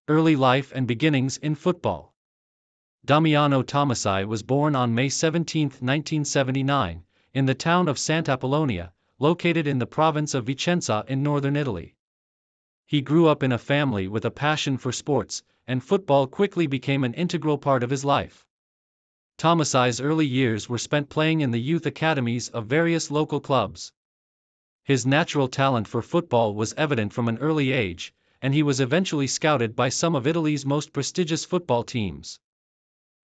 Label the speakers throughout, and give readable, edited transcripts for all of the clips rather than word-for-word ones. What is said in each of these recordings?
Speaker 1: Early life and beginnings in football. Damiano Tomasai was born on May 17, 1979, in the town of Sant'Apollonia, located in the province of Vicenza in northern Italy. He grew up in a family with a passion for sports, and football quickly became an integral part of his life. Tomasai's early years were spent playing in the youth academies of various local clubs. His natural talent for football was evident from an early age, and he was eventually scouted by some of Italy's most prestigious football teams.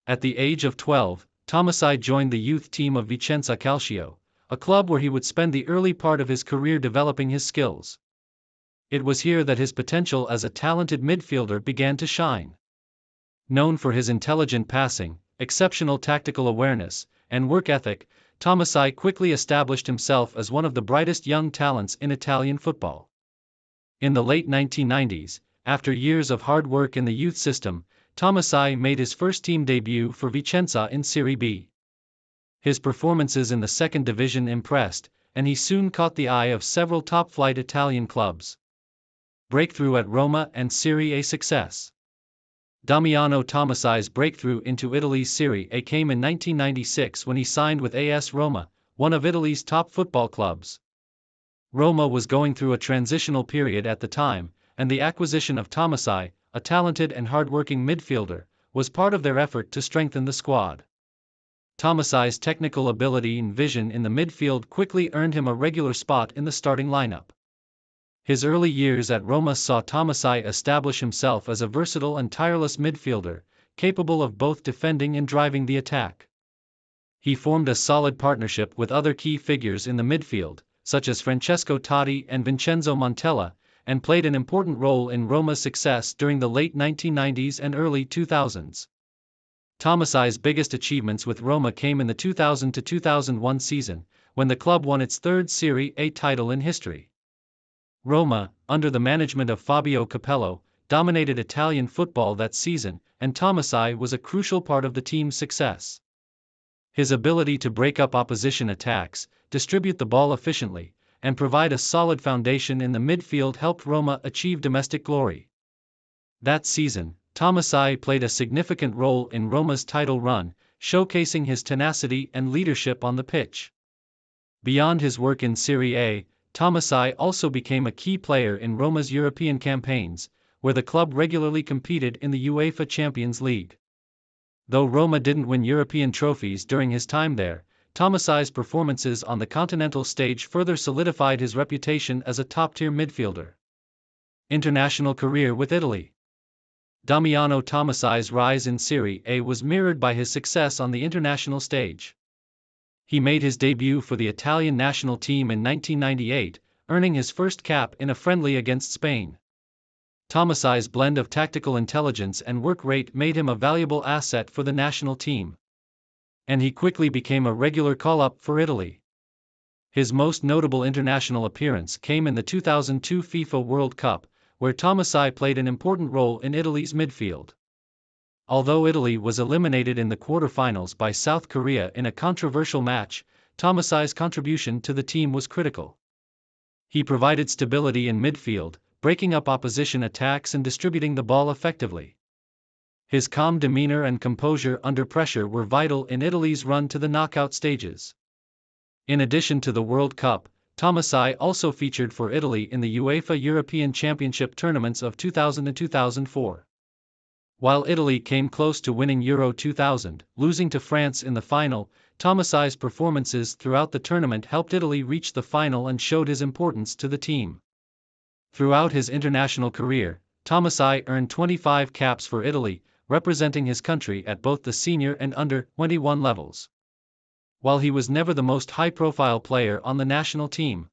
Speaker 1: At the age of 12, Tomasai joined the youth team of Vicenza Calcio, a club where he would spend the early part of his career developing his skills. It was here that his potential as a talented midfielder began to shine. Known for his intelligent passing, exceptional tactical awareness, and work ethic, Tomasai quickly established himself as one of the brightest young talents in Italian football. In the late 1990s, after years of hard work in the youth system, Tomasai made his first team debut for Vicenza in Serie B. His performances in the second division impressed, and he soon caught the eye of several top-flight Italian clubs. Breakthrough at Roma and Serie A success. Damiano Tomasai's breakthrough into Italy's Serie A came in 1996 when he signed with AS Roma, one of Italy's top football clubs. Roma was going through a transitional period at the time, and the acquisition of Tomasai, a talented and hard-working midfielder, was part of their effort to strengthen the squad. Tomasai's technical ability and vision in the midfield quickly earned him a regular spot in the starting lineup. His early years at Roma saw Tomasai establish himself as a versatile and tireless midfielder, capable of both defending and driving the attack. He formed a solid partnership with other key figures in the midfield, such as Francesco Totti and Vincenzo Montella, and played an important role in Roma's success during the late 1990s and early 2000s. Tomasai's biggest achievements with Roma came in the 2000-2001 season, when the club won its third Serie A title in history. Roma, under the management of Fabio Capello, dominated Italian football that season, and Tomasai was a crucial part of the team's success. His ability to break up opposition attacks, distribute the ball efficiently, and provide a solid foundation in the midfield helped Roma achieve domestic glory. That season, Tomasai played a significant role in Roma's title run, showcasing his tenacity and leadership on the pitch. Beyond his work in Serie A, Tomasai also became a key player in Roma's European campaigns, where the club regularly competed in the UEFA Champions League. Though Roma didn't win European trophies during his time there, Tomasai's performances on the continental stage further solidified his reputation as a top-tier midfielder. International career with Italy. Damiano Tomasai's rise in Serie A was mirrored by his success on the international stage. He made his debut for the Italian national team in 1998, earning his first cap in a friendly against Spain. Tomasai's blend of tactical intelligence and work rate made him a valuable asset for the national team. And he quickly became a regular call-up for Italy. His most notable international appearance came in the 2002 FIFA World Cup, where Tomasai played an important role in Italy's midfield. Although Italy was eliminated in the quarter-finals by South Korea in a controversial match, Tomasai's contribution to the team was critical. He provided stability in midfield, breaking up opposition attacks and distributing the ball effectively. His calm demeanor and composure under pressure were vital in Italy's run to the knockout stages. In addition to the World Cup, Tomasai also featured for Italy in the UEFA European Championship tournaments of 2000 and 2004. While Italy came close to winning Euro 2000, losing to France in the final, Tomasai's performances throughout the tournament helped Italy reach the final and showed his importance to the team. Throughout his international career, Tomasai earned 25 caps for Italy, representing his country at both the senior and under-21 levels. While he was never the most high-profile player on the national team,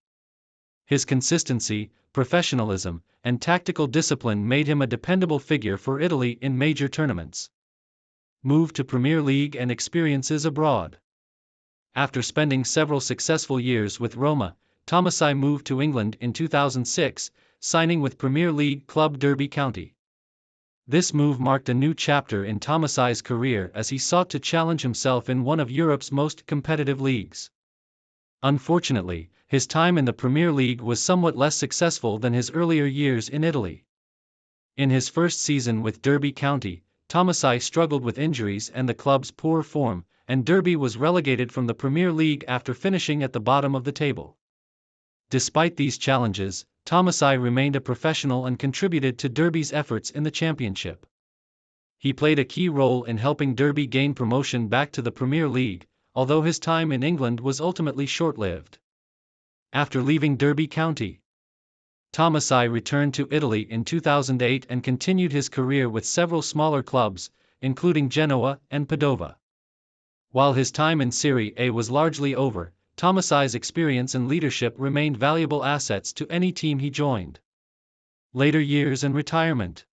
Speaker 1: his consistency, professionalism, and tactical discipline made him a dependable figure for Italy in major tournaments. Move to Premier League and experiences abroad. After spending several successful years with Roma, Tomasai moved to England in 2006, signing with Premier League club Derby County. This move marked a new chapter in Tomasai's career as he sought to challenge himself in one of Europe's most competitive leagues. Unfortunately, his time in the Premier League was somewhat less successful than his earlier years in Italy. In his first season with Derby County, Tomasai struggled with injuries and the club's poor form, and Derby was relegated from the Premier League after finishing at the bottom of the table. Despite these challenges, Tomasai remained a professional and contributed to Derby's efforts in the Championship. He played a key role in helping Derby gain promotion back to the Premier League, although his time in England was ultimately short-lived. After leaving Derby County, Tomasai returned to Italy in 2008 and continued his career with several smaller clubs, including Genoa and Padova. While his time in Serie A was largely over, Tomasai's experience and leadership remained valuable assets to any team he joined. Later years and retirement.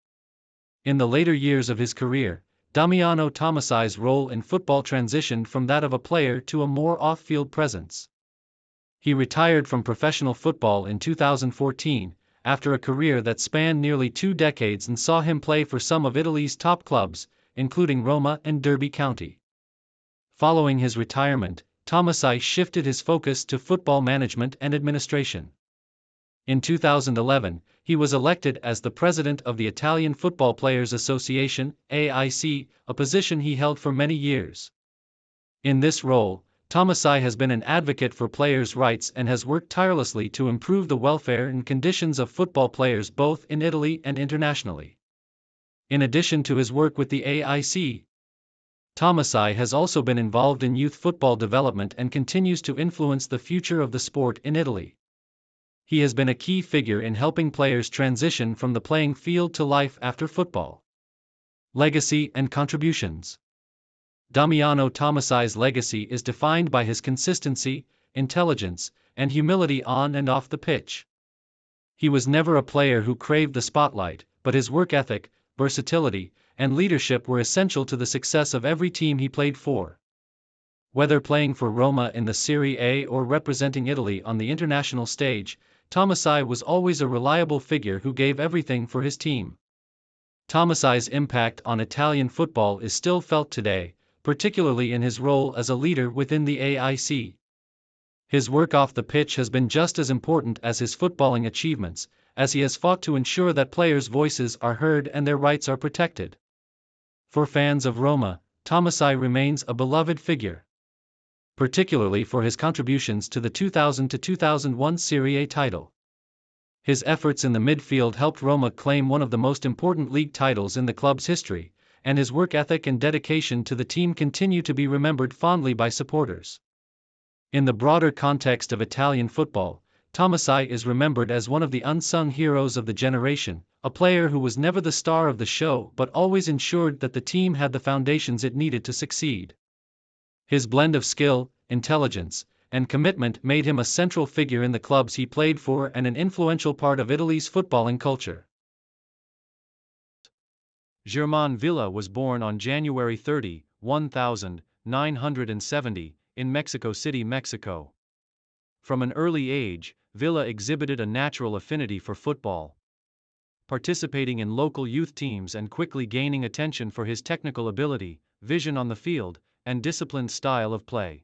Speaker 1: In the later years of his career, Damiano Tomasai's role in football transitioned from that of a player to a more off-field presence. He retired from professional football in 2014, after a career that spanned nearly 2 decades and saw him play for some of Italy's top clubs, including Roma and Derby County. Following his retirement, Tomasai shifted his focus to football management and administration. In 2011, he was elected as the president of the Italian Football Players Association, AIC, a position he held for many years. In this role, Tomasai has been an advocate for players' rights and has worked tirelessly to improve the welfare and conditions of football players both in Italy and internationally. In addition to his work with the AIC, Tomasai has also been involved in youth football development and continues to influence the future of the sport in Italy. He has been a key figure in helping players transition from the playing field to life after football. Legacy and contributions. Damiano Tomasai's legacy is defined by his consistency, intelligence, and humility on and off the pitch. He was never a player who craved the spotlight, but his work ethic, versatility, and leadership were essential to the success of every team he played for. Whether playing for Roma in the Serie A or representing Italy on the international stage, Tomasai was always a reliable figure who gave everything for his team. Tomasai's impact on Italian football is still felt today, particularly in his role as a leader within the AIC. His work off the pitch has been just as important as his footballing achievements, as he has fought to ensure that players' voices are heard and their rights are protected. For fans of Roma, Tomasai remains a beloved figure, particularly for his contributions to the 2000-2001 Serie A title. His efforts in the midfield helped Roma claim one of the most important league titles in the club's history, and his work ethic and dedication to the team continue to be remembered fondly by supporters. In the broader context of Italian football, Tomasai is remembered as one of the unsung heroes of the generation, a player who was never the star of the show but always ensured that the team had the foundations it needed to succeed. His blend of skill, intelligence, and commitment made him a central figure in the clubs he played for and an influential part of Italy's footballing culture.
Speaker 2: Germán Villa was born on January 30, 1970, in Mexico City, Mexico. From an early age, Villa exhibited a natural affinity for football, participating in local youth teams and quickly gaining attention for his technical ability, vision on the field, and disciplined style of play.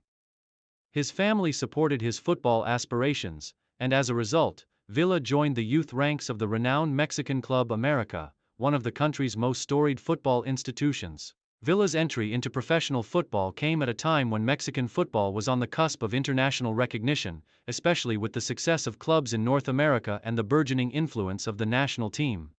Speaker 2: His family supported his football aspirations, and as a result, Villa joined the youth ranks of the renowned Mexican club America, one of the country's most storied football institutions. Villa's entry into professional football came at a time when Mexican football was on the cusp of international recognition, especially with the success of clubs in North America and the burgeoning influence of the national team.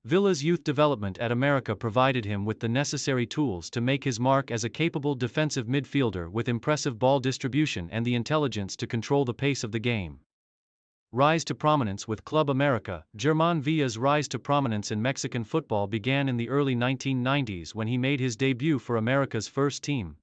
Speaker 2: Villa's youth development at America provided him with the necessary tools to make his mark as a capable defensive midfielder with impressive ball distribution and the intelligence to control the pace of the game. Rise to prominence with Club America. Germán Villa's rise to prominence in Mexican football began in the early 1990s when he made his debut for America's first team.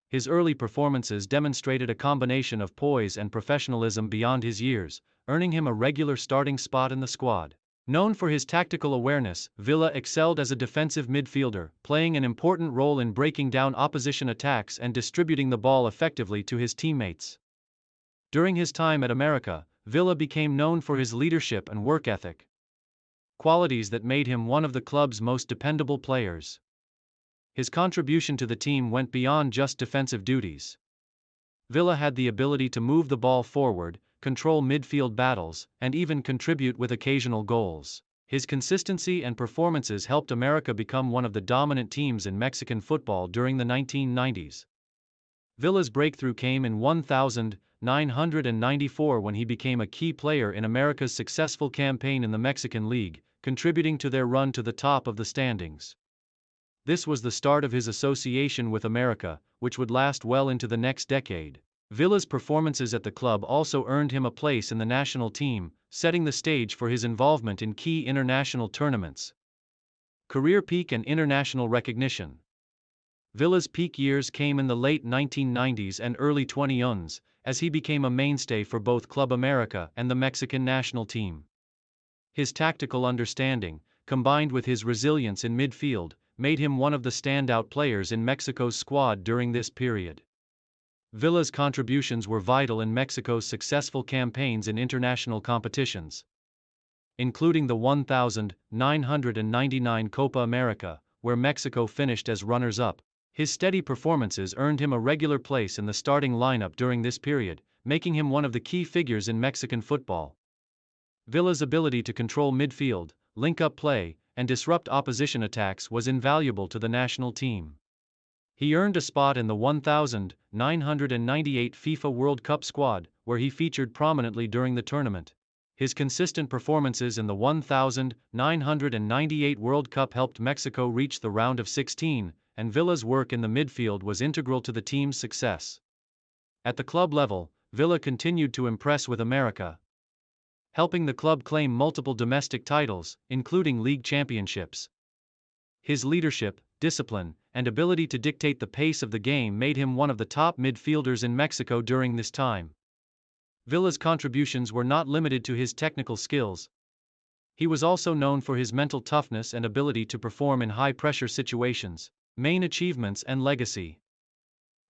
Speaker 2: His early performances demonstrated a combination of poise and professionalism beyond his years, earning him a regular starting spot in the squad. Known for his tactical awareness, Villa excelled as a defensive midfielder, playing an important role in breaking down opposition attacks and distributing the ball effectively to his teammates. During his time at America, Villa became known for his leadership and work ethic, qualities that made him one of the club's most dependable players. His contribution to the team went beyond just defensive duties. Villa had the ability to move the ball forward, control midfield battles, and even contribute with occasional goals. His consistency and performances helped America become one of the dominant teams in Mexican football during the 1990s. Villa's breakthrough came in 1994 when he became a key player in America's successful campaign in the Mexican League, contributing to their run to the top of the standings. This was the start of his association with America, which would last well into the next decade. Villa's performances at the club also earned him a place in the national team, setting the stage for his involvement in key international tournaments. Career peak and international recognition. Villa's peak years came in the late 1990s and early 2010s, as he became a mainstay for both Club America and the Mexican national team. His tactical understanding, combined with his resilience in midfield, made him one of the standout players in Mexico's squad during this period. Villa's contributions were vital in Mexico's successful campaigns in international competitions, including the 1999 Copa America, where Mexico finished as runners-up. His steady performances earned him a regular place in the starting lineup during this period, making him one of the key figures in Mexican football. Villa's ability to control midfield, link up play, and disrupt opposition attacks was invaluable to the national team. He earned a spot in the 1998 FIFA World Cup squad, where he featured prominently during the tournament. His consistent performances in the 1998 World Cup helped Mexico reach the round of 16, and Villa's work in the midfield was integral to the team's success. At the club level, Villa continued to impress with America, helping the club claim multiple domestic titles, including league championships. His leadership, discipline, and ability to dictate the pace of the game made him one of the top midfielders in Mexico during this time. Villa's contributions were not limited to his technical skills. He was also known for his mental toughness and ability to perform in high-pressure situations. Main achievements and legacy.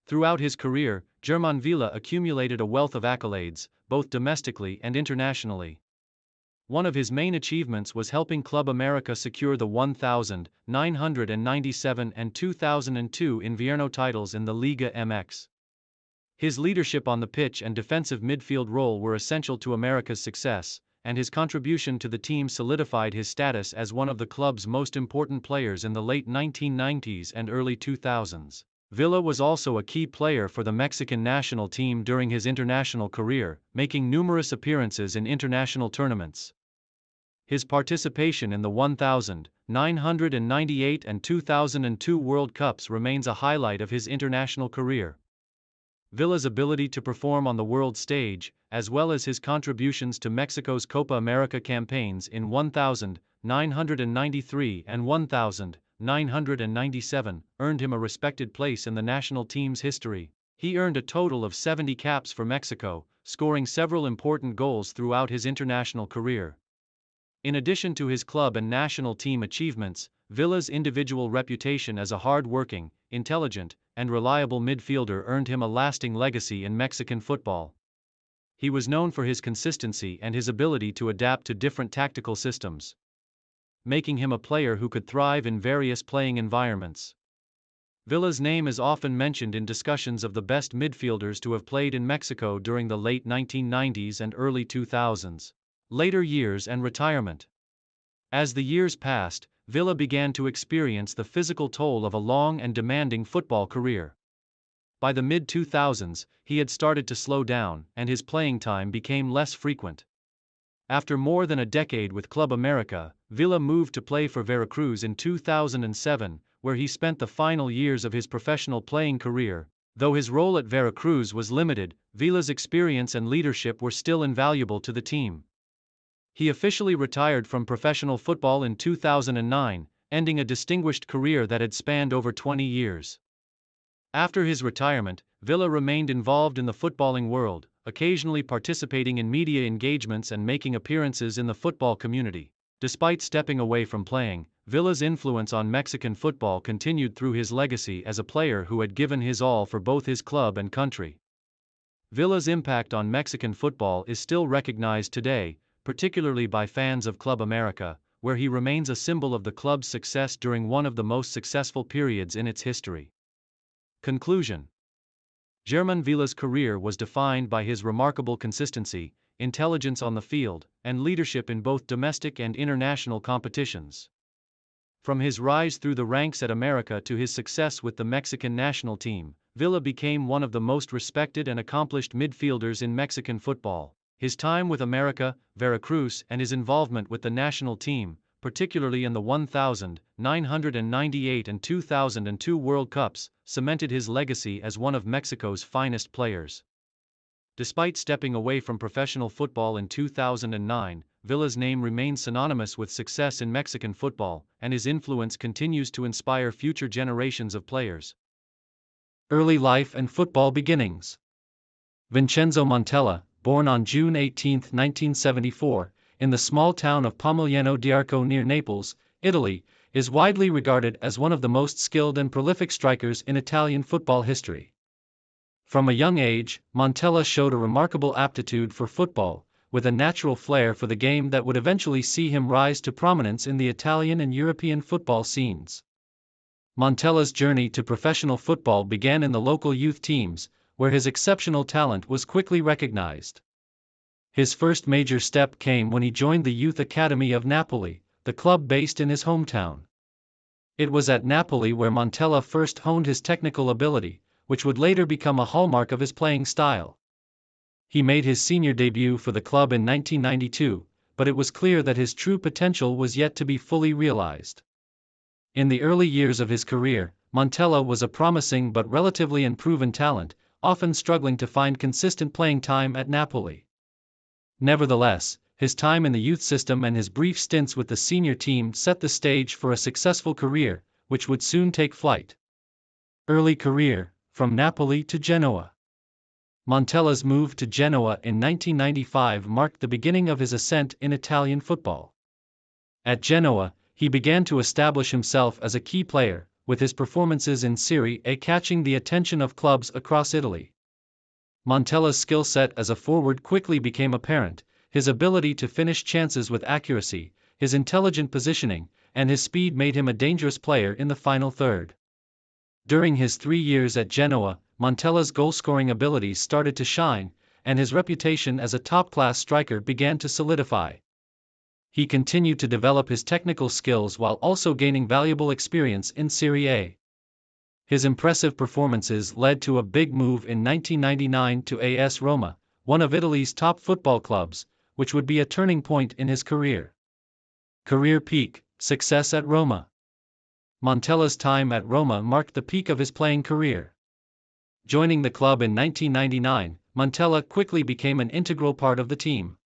Speaker 2: Throughout his career, Germán Villa accumulated a wealth of accolades, both domestically and internationally. One of his main achievements was helping Club America secure the 1997 and 2002 Invierno titles in the Liga MX. His leadership on the pitch and defensive midfield role were essential to America's success, and his contribution to the team solidified his status as one of the club's most important players in the late 1990s and early 2000s. Villa was also a key player for the Mexican national team during his international career, making numerous appearances in international tournaments. His participation in the 1998 and 2002 World Cups remains a highlight of his international career. Villa's ability to perform on the world stage, as well as his contributions to Mexico's Copa America campaigns in 1993 and 1997, earned him a respected place in the national team's history. He earned a total of 70 caps for Mexico, scoring several important goals throughout his international career. In addition to his club and national team achievements, Villa's individual reputation as a hard-working, intelligent, and reliable midfielder earned him a lasting legacy in Mexican football. He was known for his consistency and his ability to adapt to different tactical systems, making him a player who could thrive in various playing environments. Villa's name is often mentioned in discussions of the best midfielders to have played in Mexico during the late 1990s and early 2000s. Later years and retirement. As the years passed, Villa began to experience the physical toll of a long and demanding football career. By the mid-2000s, he had started to slow down, and his playing time became less frequent. After more than a decade with Club America, Villa moved to play for Veracruz in 2007, where he spent the final years of his professional playing career. Though his role at Veracruz was limited, Villa's experience and leadership were still invaluable to the team. He officially retired from professional football in 2009, ending a distinguished career that had spanned over 20 years. After his retirement, Villa remained involved in the footballing world, occasionally participating in media engagements and making appearances in the football community. Despite stepping away from playing, Villa's influence on Mexican football continued through his legacy as a player who had given his all for both his club and country. Villa's impact on Mexican football is still recognized today, particularly by fans of Club America, where he remains a symbol of the club's success during one of the most successful periods in its history. Conclusion. Germán Villa's career was defined by his remarkable consistency, intelligence on the field, and leadership in both domestic and international competitions. From his rise through the ranks at America to his success with the Mexican national team, Villa became one of the most respected and accomplished midfielders in Mexican football. His time with America, Veracruz, and his involvement with the national team, particularly in the 1998 and 2002 World Cups, cemented his legacy as one of Mexico's finest players. Despite stepping away from professional football in 2009, Villa's name remains synonymous with success in Mexican football, and his influence continues to inspire future generations of players.
Speaker 1: Early life and football beginnings. Vincenzo Montella, born on June 18, 1974, in the small town of Pomigliano d'Arco near Naples, Italy, is widely regarded as one of the most skilled and prolific strikers in Italian football history. From a young age, Montella showed a remarkable aptitude for football, with a natural flair for the game that would eventually see him rise to prominence in the Italian and European football scenes. Montella's journey to professional football began in the local youth teams, where his exceptional talent was quickly recognized. His first major step came when he joined the Youth Academy of Napoli, the club based in his hometown. It was at Napoli where Montella first honed his technical ability, which would later become a hallmark of his playing style. He made his senior debut for the club in 1992, but it was clear that his true potential was yet to be fully realized. In the early years of his career, Montella was a promising but relatively unproven talent, often struggling to find consistent playing time at Napoli. Nevertheless, his time in the youth system and his brief stints with the senior team set the stage for a successful career, which would soon take flight. Early career, from Napoli to Genoa. Montella's move to Genoa in 1995 marked the beginning of his ascent in Italian football. At Genoa, he began to establish himself as a key player, with his performances in Serie A catching the attention of clubs across Italy. Montella's skill set as a forward quickly became apparent, his ability to finish chances with accuracy, his intelligent positioning, and his speed made him a dangerous player in the final third. During his 3 years at Genoa, Montella's goal-scoring abilities started to shine, and his reputation as a top-class striker began to solidify. He continued to develop his technical skills while also gaining valuable experience in Serie A. His impressive performances led to a big move in 1999 to AS Roma, one of Italy's top football clubs, which would be a turning point in his career. Career peak, success at Roma. Montella's time at Roma marked the peak of his playing career. Joining the club in 1999, Montella quickly became an integral part of the team.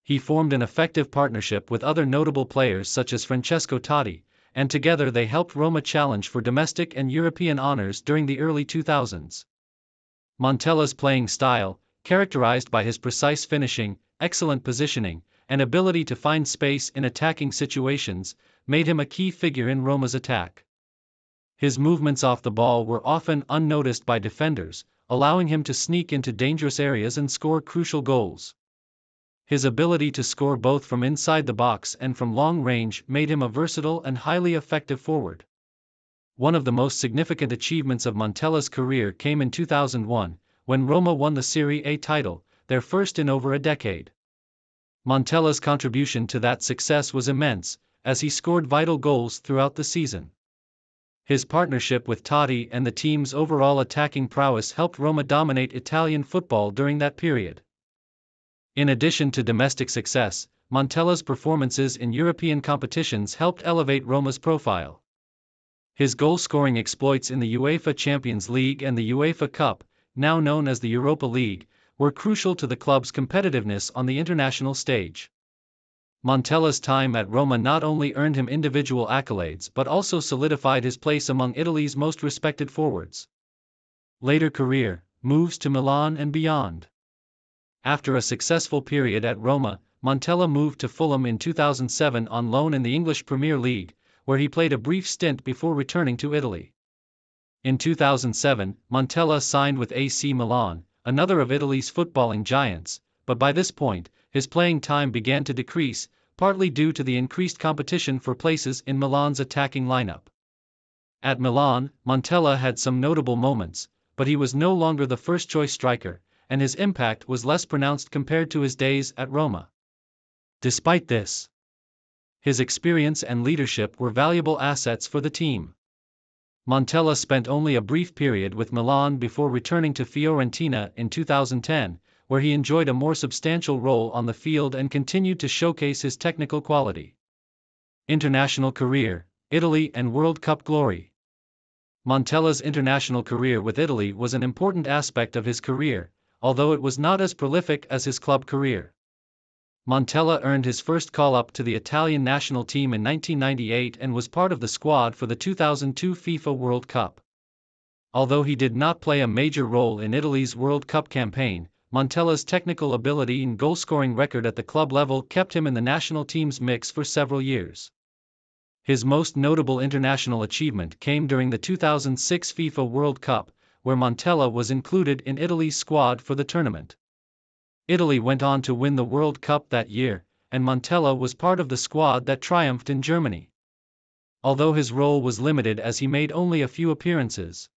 Speaker 1: He formed an effective partnership with other notable players such as Francesco Totti, and together they helped Roma challenge for domestic and European honors during the early 2000s. Montella's playing style, characterized by his precise finishing, excellent positioning, and ability to find space in attacking situations, made him a key figure in Roma's attack. His movements off the ball were often unnoticed by defenders, allowing him to sneak into dangerous areas and score crucial goals. His ability to score both from inside the box and from long range made him a versatile and highly effective forward. One of the most significant achievements of Montella's career came in 2001, when Roma won the Serie A title, their first in over a decade. Montella's contribution to that success was immense, as he scored vital goals throughout the season. His partnership with Totti and the team's overall attacking prowess helped Roma dominate Italian football during that period. In addition to domestic success, Montella's performances in European competitions helped elevate Roma's profile. His goal-scoring exploits in the UEFA Champions League and the UEFA Cup, now known as the Europa League, were crucial to the club's competitiveness on the international stage. Montella's time at Roma not only earned him individual accolades but also solidified his place among Italy's most respected forwards. Later career, moves to Milan and beyond. After a successful period at Roma, Montella moved to Fulham in 2007 on loan in the English Premier League, where he played a brief stint before returning to Italy. In 2007, Montella signed with AC Milan, another of Italy's footballing giants, but by this point, his playing time began to decrease, partly due to the increased competition for places in Milan's attacking lineup. At Milan, Montella had some notable moments, but he was no longer the first-choice striker, and his impact was less pronounced compared to his days at Roma. Despite this, his experience and leadership were valuable assets for the team. Montella spent only a brief period with Milan before returning to Fiorentina in 2010, where he enjoyed a more substantial role on the field and continued to showcase his technical quality. International career, Italy and World Cup glory. Montella's international career with Italy was an important aspect of his career, although it was not as prolific as his club career. Montella earned his first call-up to the Italian national team in 1998 and was part of the squad for the 2002 FIFA World Cup. Although he did not play a major role in Italy's World Cup campaign, Montella's technical ability and goal-scoring record at the club level kept him in the national team's mix for several years. His most notable international achievement came during the 2006 FIFA World Cup, where Montella was included in Italy's squad for the tournament. Italy went on to win the World Cup that year, and Montella was part of the squad that triumphed in Germany. Although his role was limited as he made only a few appearances.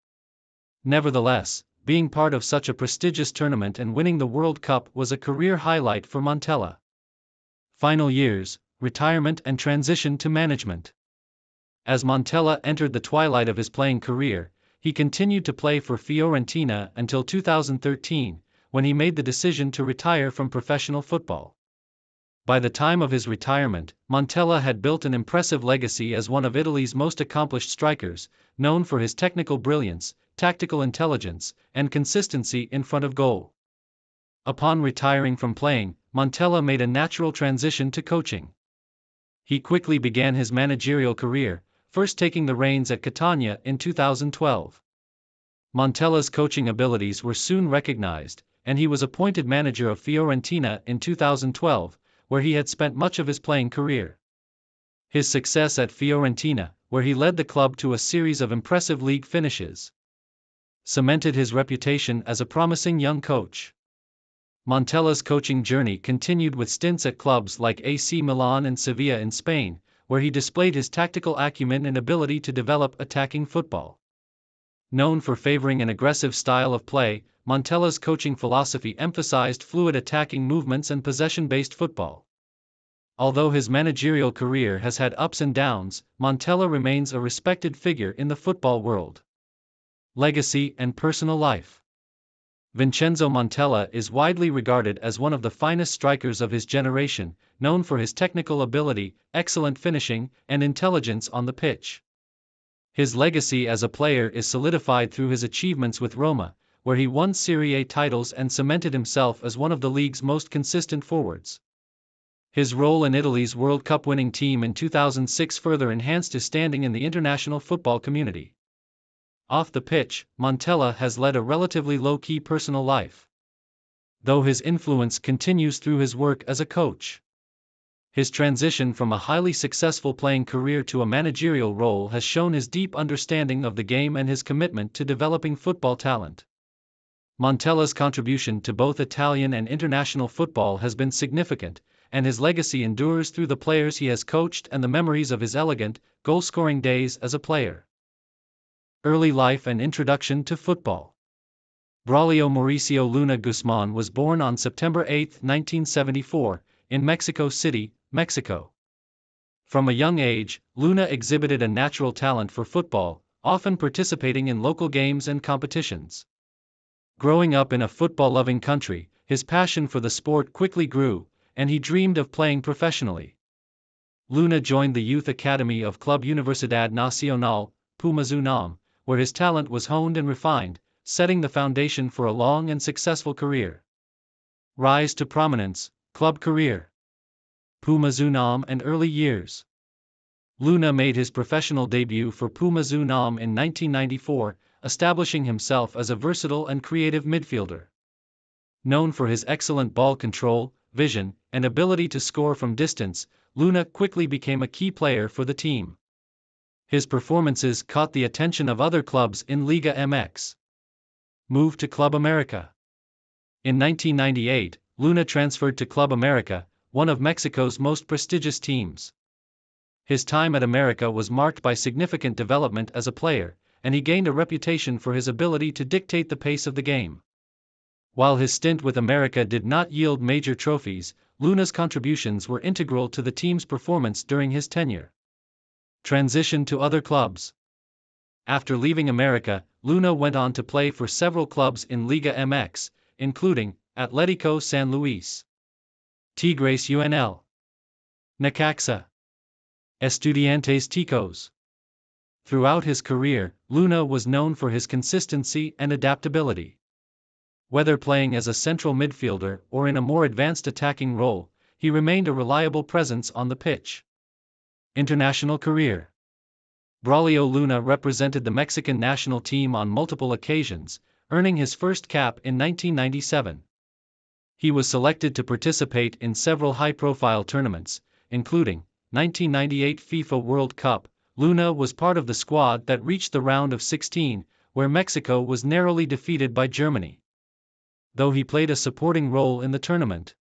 Speaker 1: Nevertheless, being part of such a prestigious tournament and winning the World Cup was a career highlight for Montella. Final years, retirement and transition to management. As Montella entered the twilight of his playing career, he continued to play for Fiorentina until 2013, when he made the decision to retire from professional football. By the time of his retirement, Montella had built an impressive legacy as one of Italy's most accomplished strikers, known for his technical brilliance, tactical intelligence, and consistency in front of goal. Upon retiring from playing, Montella made a natural transition to coaching. He quickly began his managerial career, first taking the reins at Catania in 2012. Montella's coaching abilities were soon recognized, and he was appointed manager of Fiorentina in 2012, where he had spent much of his playing career. His success at Fiorentina, where he led the club to a series of impressive league finishes, cemented his reputation as a promising young coach. Montella's coaching journey continued with stints at clubs like AC Milan and Sevilla in Spain, where he displayed his tactical acumen and ability to develop attacking football. Known for favoring an aggressive style of play, Montella's coaching philosophy emphasized fluid attacking movements and possession-based football. Although his managerial career has had ups and downs, Montella remains a respected figure in the football world. Legacy and personal life. Vincenzo Montella is widely regarded as one of the finest strikers of his generation, known for his technical ability, excellent finishing, and intelligence on the pitch. His legacy as a player is solidified through his achievements with Roma, where he won Serie A titles and cemented himself as one of the league's most consistent forwards. His role in Italy's World Cup winning team in 2006 further enhanced his standing in the international football community. Off the pitch, Montella has led a relatively low-key personal life, though his influence continues through his work as a coach. His transition from a highly successful playing career to a managerial role has shown his deep understanding of the game and his commitment to developing football talent. Montella's contribution to both Italian and international football has been significant, and his legacy endures through the players he has coached and the memories of his elegant, goal-scoring days as a player. Early life and introduction to football. Braulio Mauricio Luna Guzman was born on September 8, 1974, in Mexico City, Mexico. From a young age, Luna exhibited a natural talent for football, often participating in local games and competitions. Growing up in a football-loving country, his passion for the sport quickly grew, and he dreamed of playing professionally. Luna joined the youth academy of Club Universidad Nacional, Pumas UNAM, where his talent was honed and refined, setting the foundation for a long and successful career. Rise to prominence, club career. Pumas UNAM and early years. Luna made his professional debut for Pumas UNAM in 1994, establishing himself as a versatile and creative midfielder. Known for his excellent ball control, vision, and ability to score from distance, Luna quickly became a key player for the team. His performances caught the attention of other clubs in Liga MX. Moved to Club America. In 1998, Luna transferred to Club America, one of Mexico's most prestigious teams. His time at America was marked by significant development as a player, and he gained a reputation for his ability to dictate the pace of the game. While his stint with America did not yield major trophies, Luna's contributions were integral to the team's performance during his tenure. Transition to other clubs. After leaving America, Luna went on to play for several clubs in Liga MX, including Atlético San Luis, Tigres UNL, Necaxa, Estudiantes Ticos. Throughout his career, Luna was known for his consistency and adaptability. Whether playing as a central midfielder or in a more advanced attacking role, he remained a reliable presence on the pitch. International career. Braulio Luna represented the Mexican national team on multiple occasions, earning his first cap in 1997. He was selected to participate in several high-profile tournaments, including 1998 FIFA World Cup. Luna was part of the squad that reached the round of 16, where Mexico was narrowly defeated by Germany. Though he played a supporting role in the tournament,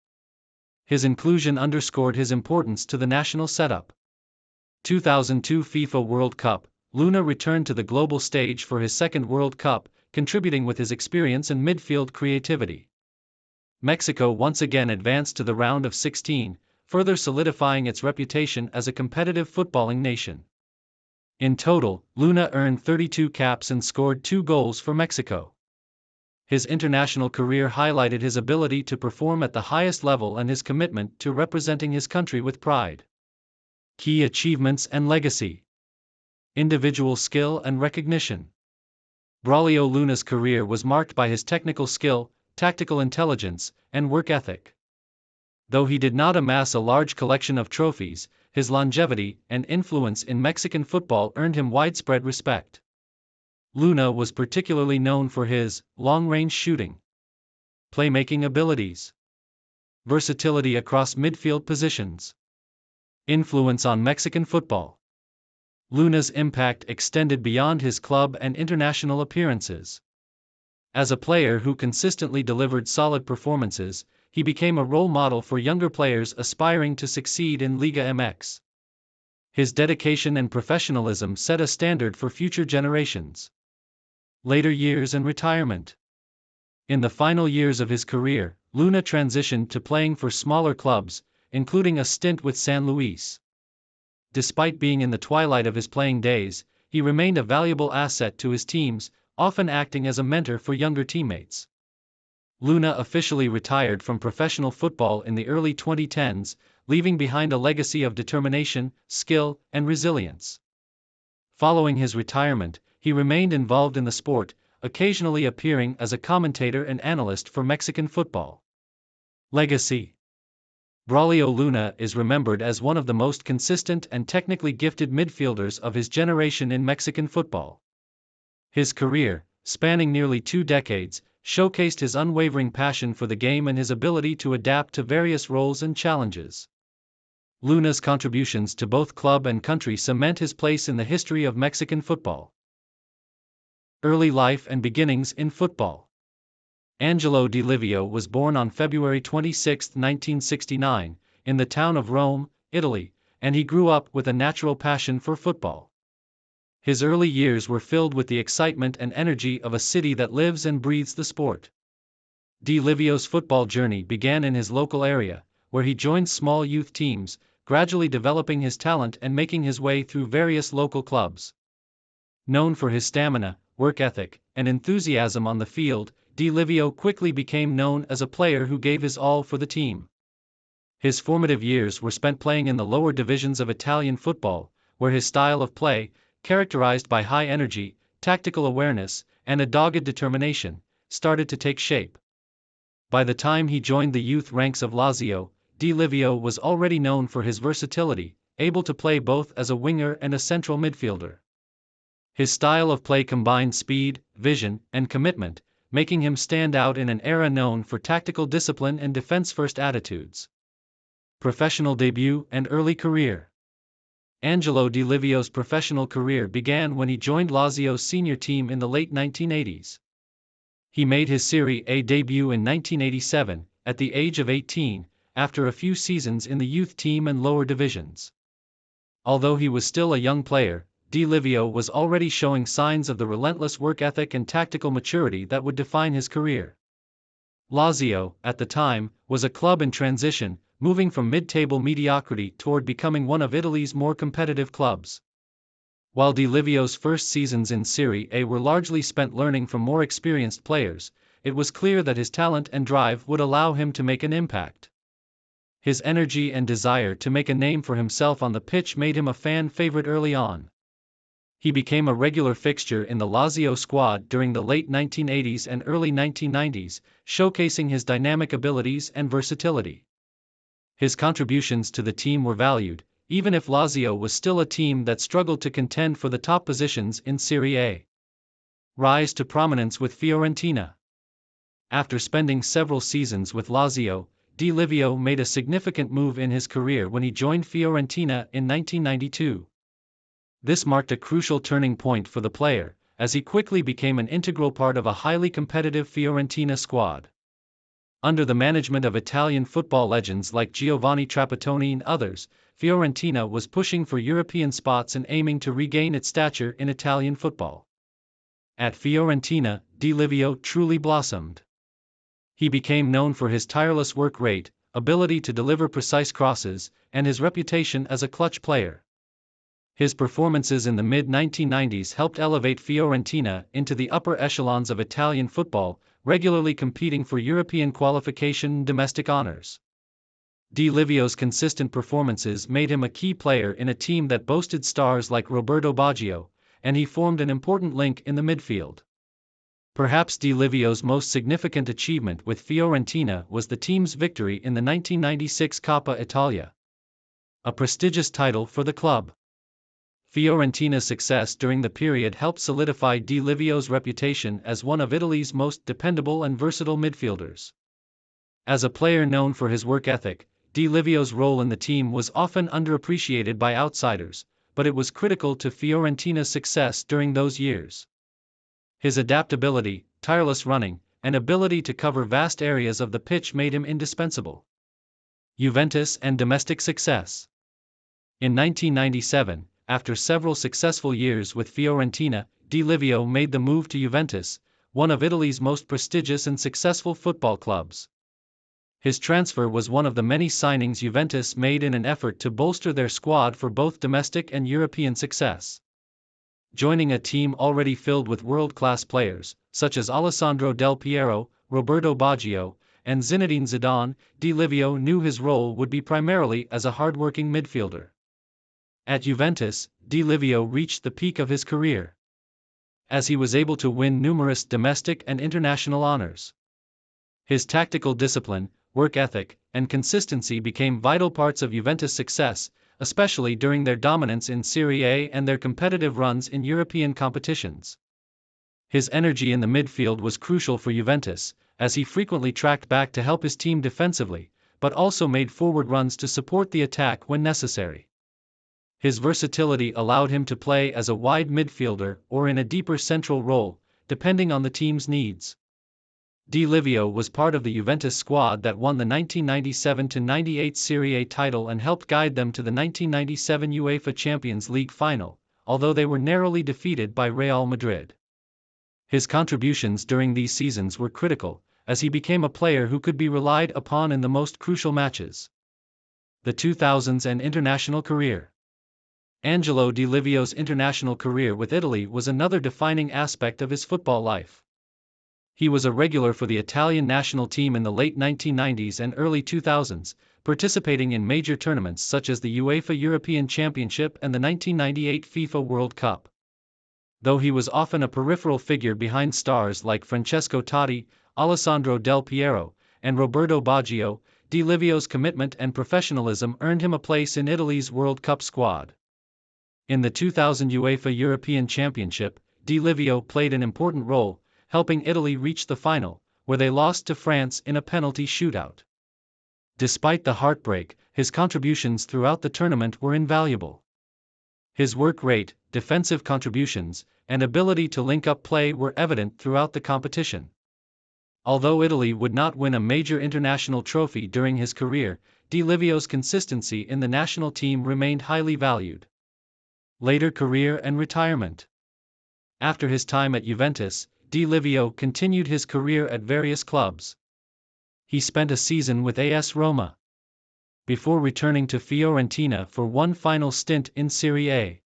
Speaker 1: his inclusion underscored his importance to the national setup. 2002 FIFA World Cup, Luna returned to the global stage for his second World Cup, contributing with his experience and midfield creativity. Mexico once again advanced to the round of 16, further solidifying its reputation as a competitive footballing nation. In total, Luna earned 32 caps and scored 2 goals for Mexico. His international career highlighted his ability to perform at the highest level and his commitment to representing his country with pride. Key achievements and legacy. Individual skill and recognition. Braulio Luna's career was marked by his technical skill, tactical intelligence, and work ethic. Though he did not amass a large collection of trophies, his longevity and influence in Mexican football earned him widespread respect. Luna was particularly known for his long-range shooting, playmaking abilities, versatility across midfield positions, influence on Mexican football. Luna's impact extended beyond his club and international appearances. As a player who consistently delivered solid performances, he became a role model for younger players aspiring to succeed in Liga MX. His dedication and professionalism set a standard for future generations. Later years and retirement. In the final years of his career, Luna transitioned to playing for smaller clubs, including a stint with San Luis. Despite being in the twilight of his playing days, he remained a valuable asset to his teams, often acting as a mentor for younger teammates. Luna officially retired from professional football in the early 2010s, leaving behind a legacy of determination, skill, and resilience. Following his retirement, he remained involved in the sport, occasionally appearing as a commentator and analyst for Mexican football. Legacy. Braulio Luna is remembered as one of the most consistent and technically gifted midfielders of his generation in Mexican football. His career, spanning nearly 2 decades, showcased his unwavering passion for the game and his ability to adapt to various roles and challenges. Luna's contributions to both club and country cement his place in the history of Mexican football. Early life and beginnings in football. Angelo Di Livio was born on February 26, 1969, in the town of Rome, Italy, and he grew up with a natural passion for football. His early years were filled with the excitement and energy of a city that lives and breathes the sport. Di Livio's football journey began in his local area, where he joined small youth teams, gradually developing his talent and making his way through various local clubs. Known for his stamina, work ethic, and enthusiasm on the field, Di Livio quickly became known as a player who gave his all for the team. His formative years were spent playing in the lower divisions of Italian football, where his style of play, characterized by high energy, tactical awareness, and a dogged determination, started to take shape. By the time he joined the youth ranks of Lazio, Di Livio was already known for his versatility, able to play both as a winger and a central midfielder. His style of play combined speed, vision, and commitment, making him stand out in an era known for tactical discipline and defense-first attitudes. Professional debut and early career. Angelo Di Livio's professional career began when he joined Lazio's senior team in the late 1980s. He made his Serie A debut in 1987, at the age of 18, after a few seasons in the youth team and lower divisions. Although he was still a young player, Di Livio was already showing signs of the relentless work ethic and tactical maturity that would define his career. Lazio, at the time, was a club in transition, moving from mid-table mediocrity toward becoming one of Italy's more competitive clubs. While Di Livio's first seasons in Serie A were largely spent learning from more experienced players, it was clear that his talent and drive would allow him to make an impact. His energy and desire to make a name for himself on the pitch made him a fan favorite early on. He became a regular fixture in the Lazio squad during the late 1980s and early 1990s, showcasing his dynamic abilities and versatility. His contributions to the team were valued, even if Lazio was still a team that struggled to contend for the top positions in Serie A. Rise to prominence with Fiorentina. After spending several seasons with Lazio, Di Livio made a significant move in his career when he joined Fiorentina in 1992. This marked a crucial turning point for the player, as he quickly became an integral part of a highly competitive Fiorentina squad. Under the management of Italian football legends like Giovanni Trapattoni and others, Fiorentina was pushing for European spots and aiming to regain its stature in Italian football. At Fiorentina, Di Livio truly blossomed. He became known for his tireless work rate, ability to deliver precise crosses, and his reputation as a clutch player. His performances in the mid-1990s helped elevate Fiorentina into the upper echelons of Italian football, regularly competing for European qualification and domestic honors. Di Livio's consistent performances made him a key player in a team that boasted stars like Roberto Baggio, and he formed an important link in the midfield. Perhaps Di Livio's most significant achievement with Fiorentina was the team's victory in the 1996 Coppa Italia, a prestigious title for the club. Fiorentina's success during the period helped solidify Di Livio's reputation as one of Italy's most dependable and versatile midfielders. As a player known for his work ethic, Di Livio's role in the team was often underappreciated by outsiders, but it was critical to Fiorentina's success during those years. His adaptability, tireless running, and ability to cover vast areas of the pitch made him indispensable. Juventus and domestic success. In 1997, after several successful years with Fiorentina, Di Livio made the move to Juventus, one of Italy's most prestigious and successful football clubs. His transfer was one of the many signings Juventus made in an effort to bolster their squad for both domestic and European success. Joining a team already filled with world-class players, such as Alessandro Del Piero, Roberto Baggio, and Zinedine Zidane, Di Livio knew his role would be primarily as a hard-working midfielder. At Juventus, Di Livio reached the peak of his career, as he was able to win numerous domestic and international honors. His tactical discipline, work ethic, and consistency became vital parts of Juventus' success, especially during their dominance in Serie A and their competitive runs in European competitions. His energy in the midfield was crucial for Juventus, as he frequently tracked back to help his team defensively, but also made forward runs to support the attack when necessary. His versatility allowed him to play as a wide midfielder or in a deeper central role, depending on the team's needs. Di Livio was part of the Juventus squad that won the 1997-98 Serie A title and helped guide them to the 1997 UEFA Champions League final, although they were narrowly defeated by Real Madrid. His contributions during these seasons were critical, as he became a player who could be relied upon in the most crucial matches. The 2000s and international career. Angelo Di Livio's international career with Italy was another defining aspect of his football life. He was a regular for the Italian national team in the late 1990s and early 2000s, participating in major tournaments such as the UEFA European Championship and the 1998 FIFA World Cup. Though he was often a peripheral figure behind stars like Francesco Totti, Alessandro Del Piero, and Roberto Baggio, Di Livio's commitment and professionalism earned him a place in Italy's World Cup squad. In the 2000 UEFA European Championship, Di Livio played an important role, helping Italy reach the final, where they lost to France in a penalty shootout. Despite the heartbreak, his contributions throughout the tournament were invaluable. His work rate, defensive contributions, and ability to link up play were evident throughout the competition. Although Italy would not win a major international trophy during his career, Di Livio's consistency in the national team remained highly valued. Later career and retirement. After his time at Juventus, Di Livio continued his career at various clubs. he spent a season with AS Roma, before returning to Fiorentina for one final stint in Serie A.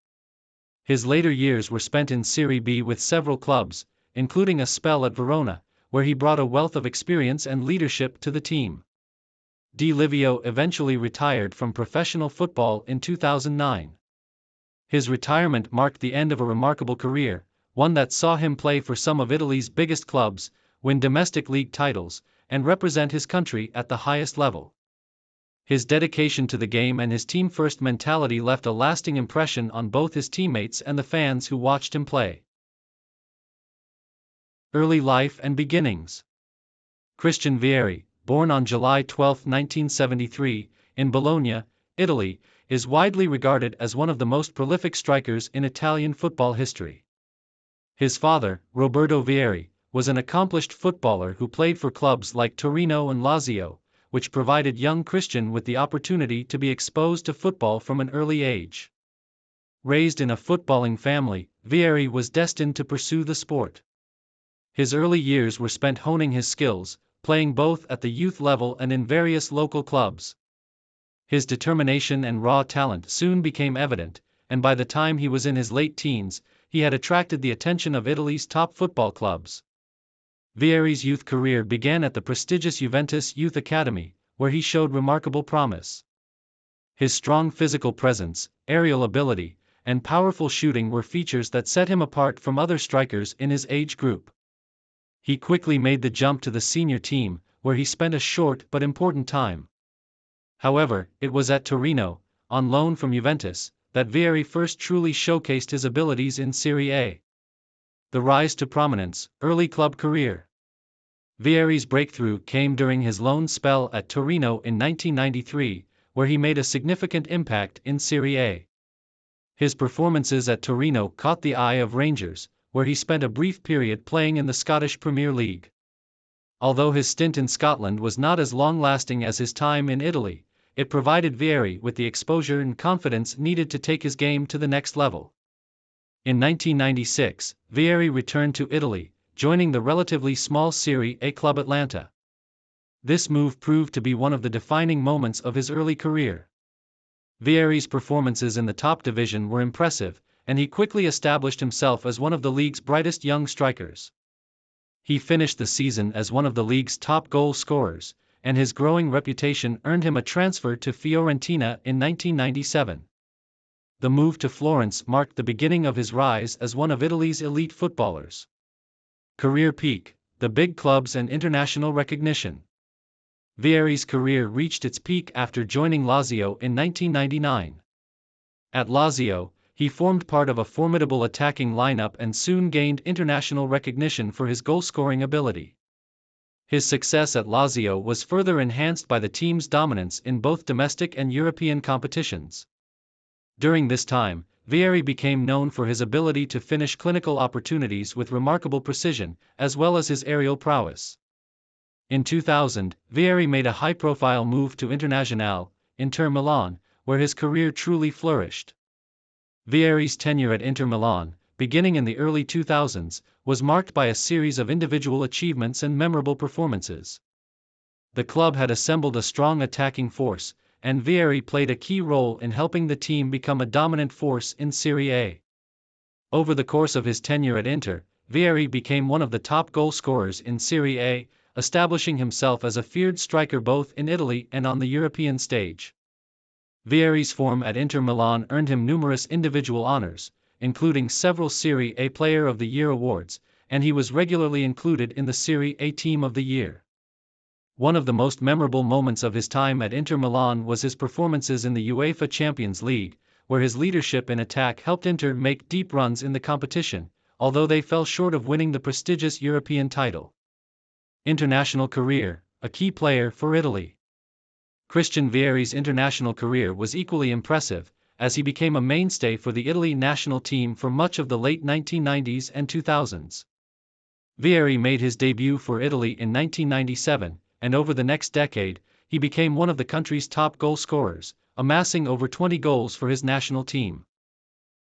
Speaker 1: His later years were spent in Serie B with several clubs, including a spell at Verona, where he brought a wealth of experience and leadership to the team. Di Livio eventually retired from professional football in 2009. His retirement marked the end of a remarkable career, one that saw him play for some of Italy's biggest clubs, win domestic league titles, and represent his country at the highest level. His dedication to the game and his team-first mentality left a lasting impression on both his teammates and the fans who watched him play. Early life and beginnings. Christian Vieri, born on July 12, 1973, in Bologna, Italy, is widely regarded as one of the most prolific strikers in Italian football history. His father, Roberto Vieri, was an accomplished footballer who played for clubs like Torino and Lazio, which provided young Christian with the opportunity to be exposed to football from an early age. Raised in a footballing family, Vieri was destined to pursue the sport. His early years were spent honing his skills, playing both at the youth level and in various local clubs. His determination and raw talent soon became evident, and by the time he was in his late teens, he had attracted the attention of Italy's top football clubs. Vieri's youth career began at the prestigious Juventus Youth Academy, where he showed remarkable promise. His strong physical presence, aerial ability, and powerful shooting were features that set him apart from other strikers in his age group. He quickly made the jump to the senior team, where he spent a short but important time. However, it was at Torino, on loan from Juventus, that Vieri first truly showcased his abilities in Serie A. The rise to prominence, early club career. Vieri's breakthrough came during his loan spell at Torino in 1993, where he made a significant impact in Serie A. His performances at Torino caught the eye of Rangers, where he spent a brief period playing in the Scottish Premier League. Although his stint in Scotland was not as long-lasting as his time in Italy, it provided Vieri with the exposure and confidence needed to take his game to the next level. In 1996, Vieri returned to Italy, joining the relatively small Serie A club Atalanta. This move proved to be one of the defining moments of his early career. Vieri's performances in the top division were impressive, and he quickly established himself as one of the league's brightest young strikers. He finished the season as one of the league's top goal scorers, and his growing reputation earned him a transfer to Fiorentina in 1997. The move to Florence marked the beginning of his rise as one of Italy's elite footballers. Career peak, the big clubs and international recognition. Vieri's career reached its peak after joining Lazio in 1999. At Lazio, he formed part of a formidable attacking lineup and soon gained international recognition for his goal-scoring ability. His success at Lazio was further enhanced by the team's dominance in both domestic and European competitions. During this time, Vieri became known for his ability to finish clinical opportunities with remarkable precision, as well as his aerial prowess. In 2000, Vieri made a high-profile move to Internazionale, Inter Milan, where his career truly flourished. Vieri's tenure at Inter Milan, beginning in the early 2000s, was marked by a series of individual achievements and memorable performances. The club had assembled a strong attacking force, and Vieri played a key role in helping the team become a dominant force in Serie A. Over the course of his tenure at Inter, Vieri became one of the top goal scorers in Serie A, establishing himself as a feared striker both in Italy and on the European stage. Vieri's form at Inter Milan earned him numerous individual honors, including several Serie A Player of the Year awards, and he was regularly included in the Serie A Team of the Year. One of the most memorable moments of his time at Inter Milan was his performances in the UEFA Champions League, where his leadership in attack helped Inter make deep runs in the competition, although they fell short of winning the prestigious European title. International career, a key player for Italy. Christian Vieri's international career was equally impressive, as he became a mainstay for the Italy national team for much of the late 1990s and 2000s. Vieri made his debut for Italy in 1997, and over the next decade, he became one of the country's top goal scorers, amassing over 20 goals for his national team.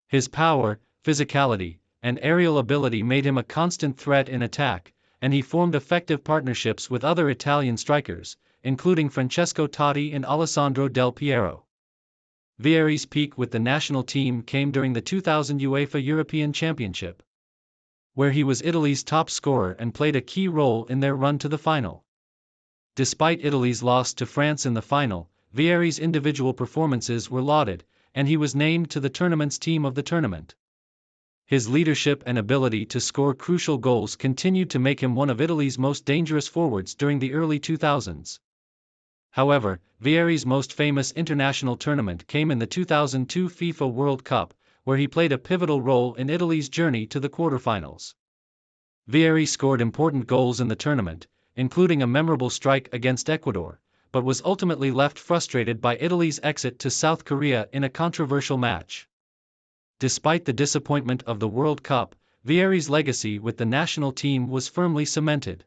Speaker 1: His power, physicality, and aerial ability made him a constant threat in attack, and he formed effective partnerships with other Italian strikers, including Francesco Totti and Alessandro Del Piero. Vieri's peak with the national team came during the 2000 UEFA European Championship, where he was Italy's top scorer and played a key role in their run to the final. Despite Italy's loss to France in the final, Vieri's individual performances were lauded, and he was named to the tournament's team of the tournament. His leadership and ability to score crucial goals continued to make him one of Italy's most dangerous forwards during the early 2000s. However, Vieri's most famous international tournament came in the 2002 FIFA World Cup, where he played a pivotal role in Italy's journey to the quarterfinals. Vieri scored important goals in the tournament, including a memorable strike against Ecuador, but was ultimately left frustrated by Italy's exit to South Korea in a controversial match. Despite the disappointment of the World Cup, Vieri's legacy with the national team was firmly cemented.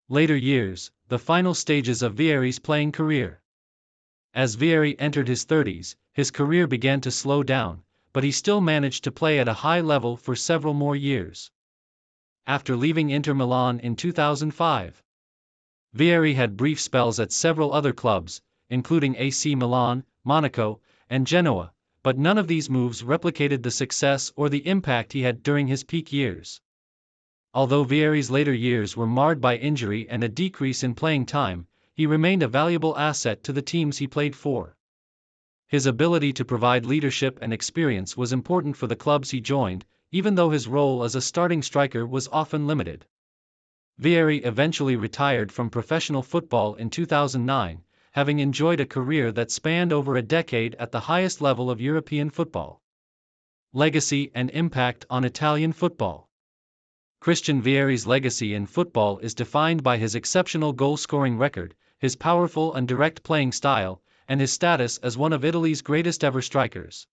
Speaker 1: Later years, the final stages of Vieri's playing career. As Vieri entered his 30s, his career began to slow down, but he still managed to play at a high level for several more years. After leaving Inter Milan in 2005, Vieri had brief spells at several other clubs, including AC Milan, Monaco, and Genoa, but none of these moves replicated the success or the impact he had during his peak years. Although Vieri's later years were marred by injury and a decrease in playing time, he remained a valuable asset to the teams he played for. His ability to provide leadership and experience was important for the clubs he joined, even though his role as a starting striker was often limited. Vieri eventually retired from professional football in 2009, having enjoyed a career that spanned over a decade at the highest level of European football. Legacy and impact on Italian football. Christian Vieri's legacy in football is defined by his exceptional goal-scoring record, his powerful and direct playing style, and his status as one of Italy's greatest ever strikers.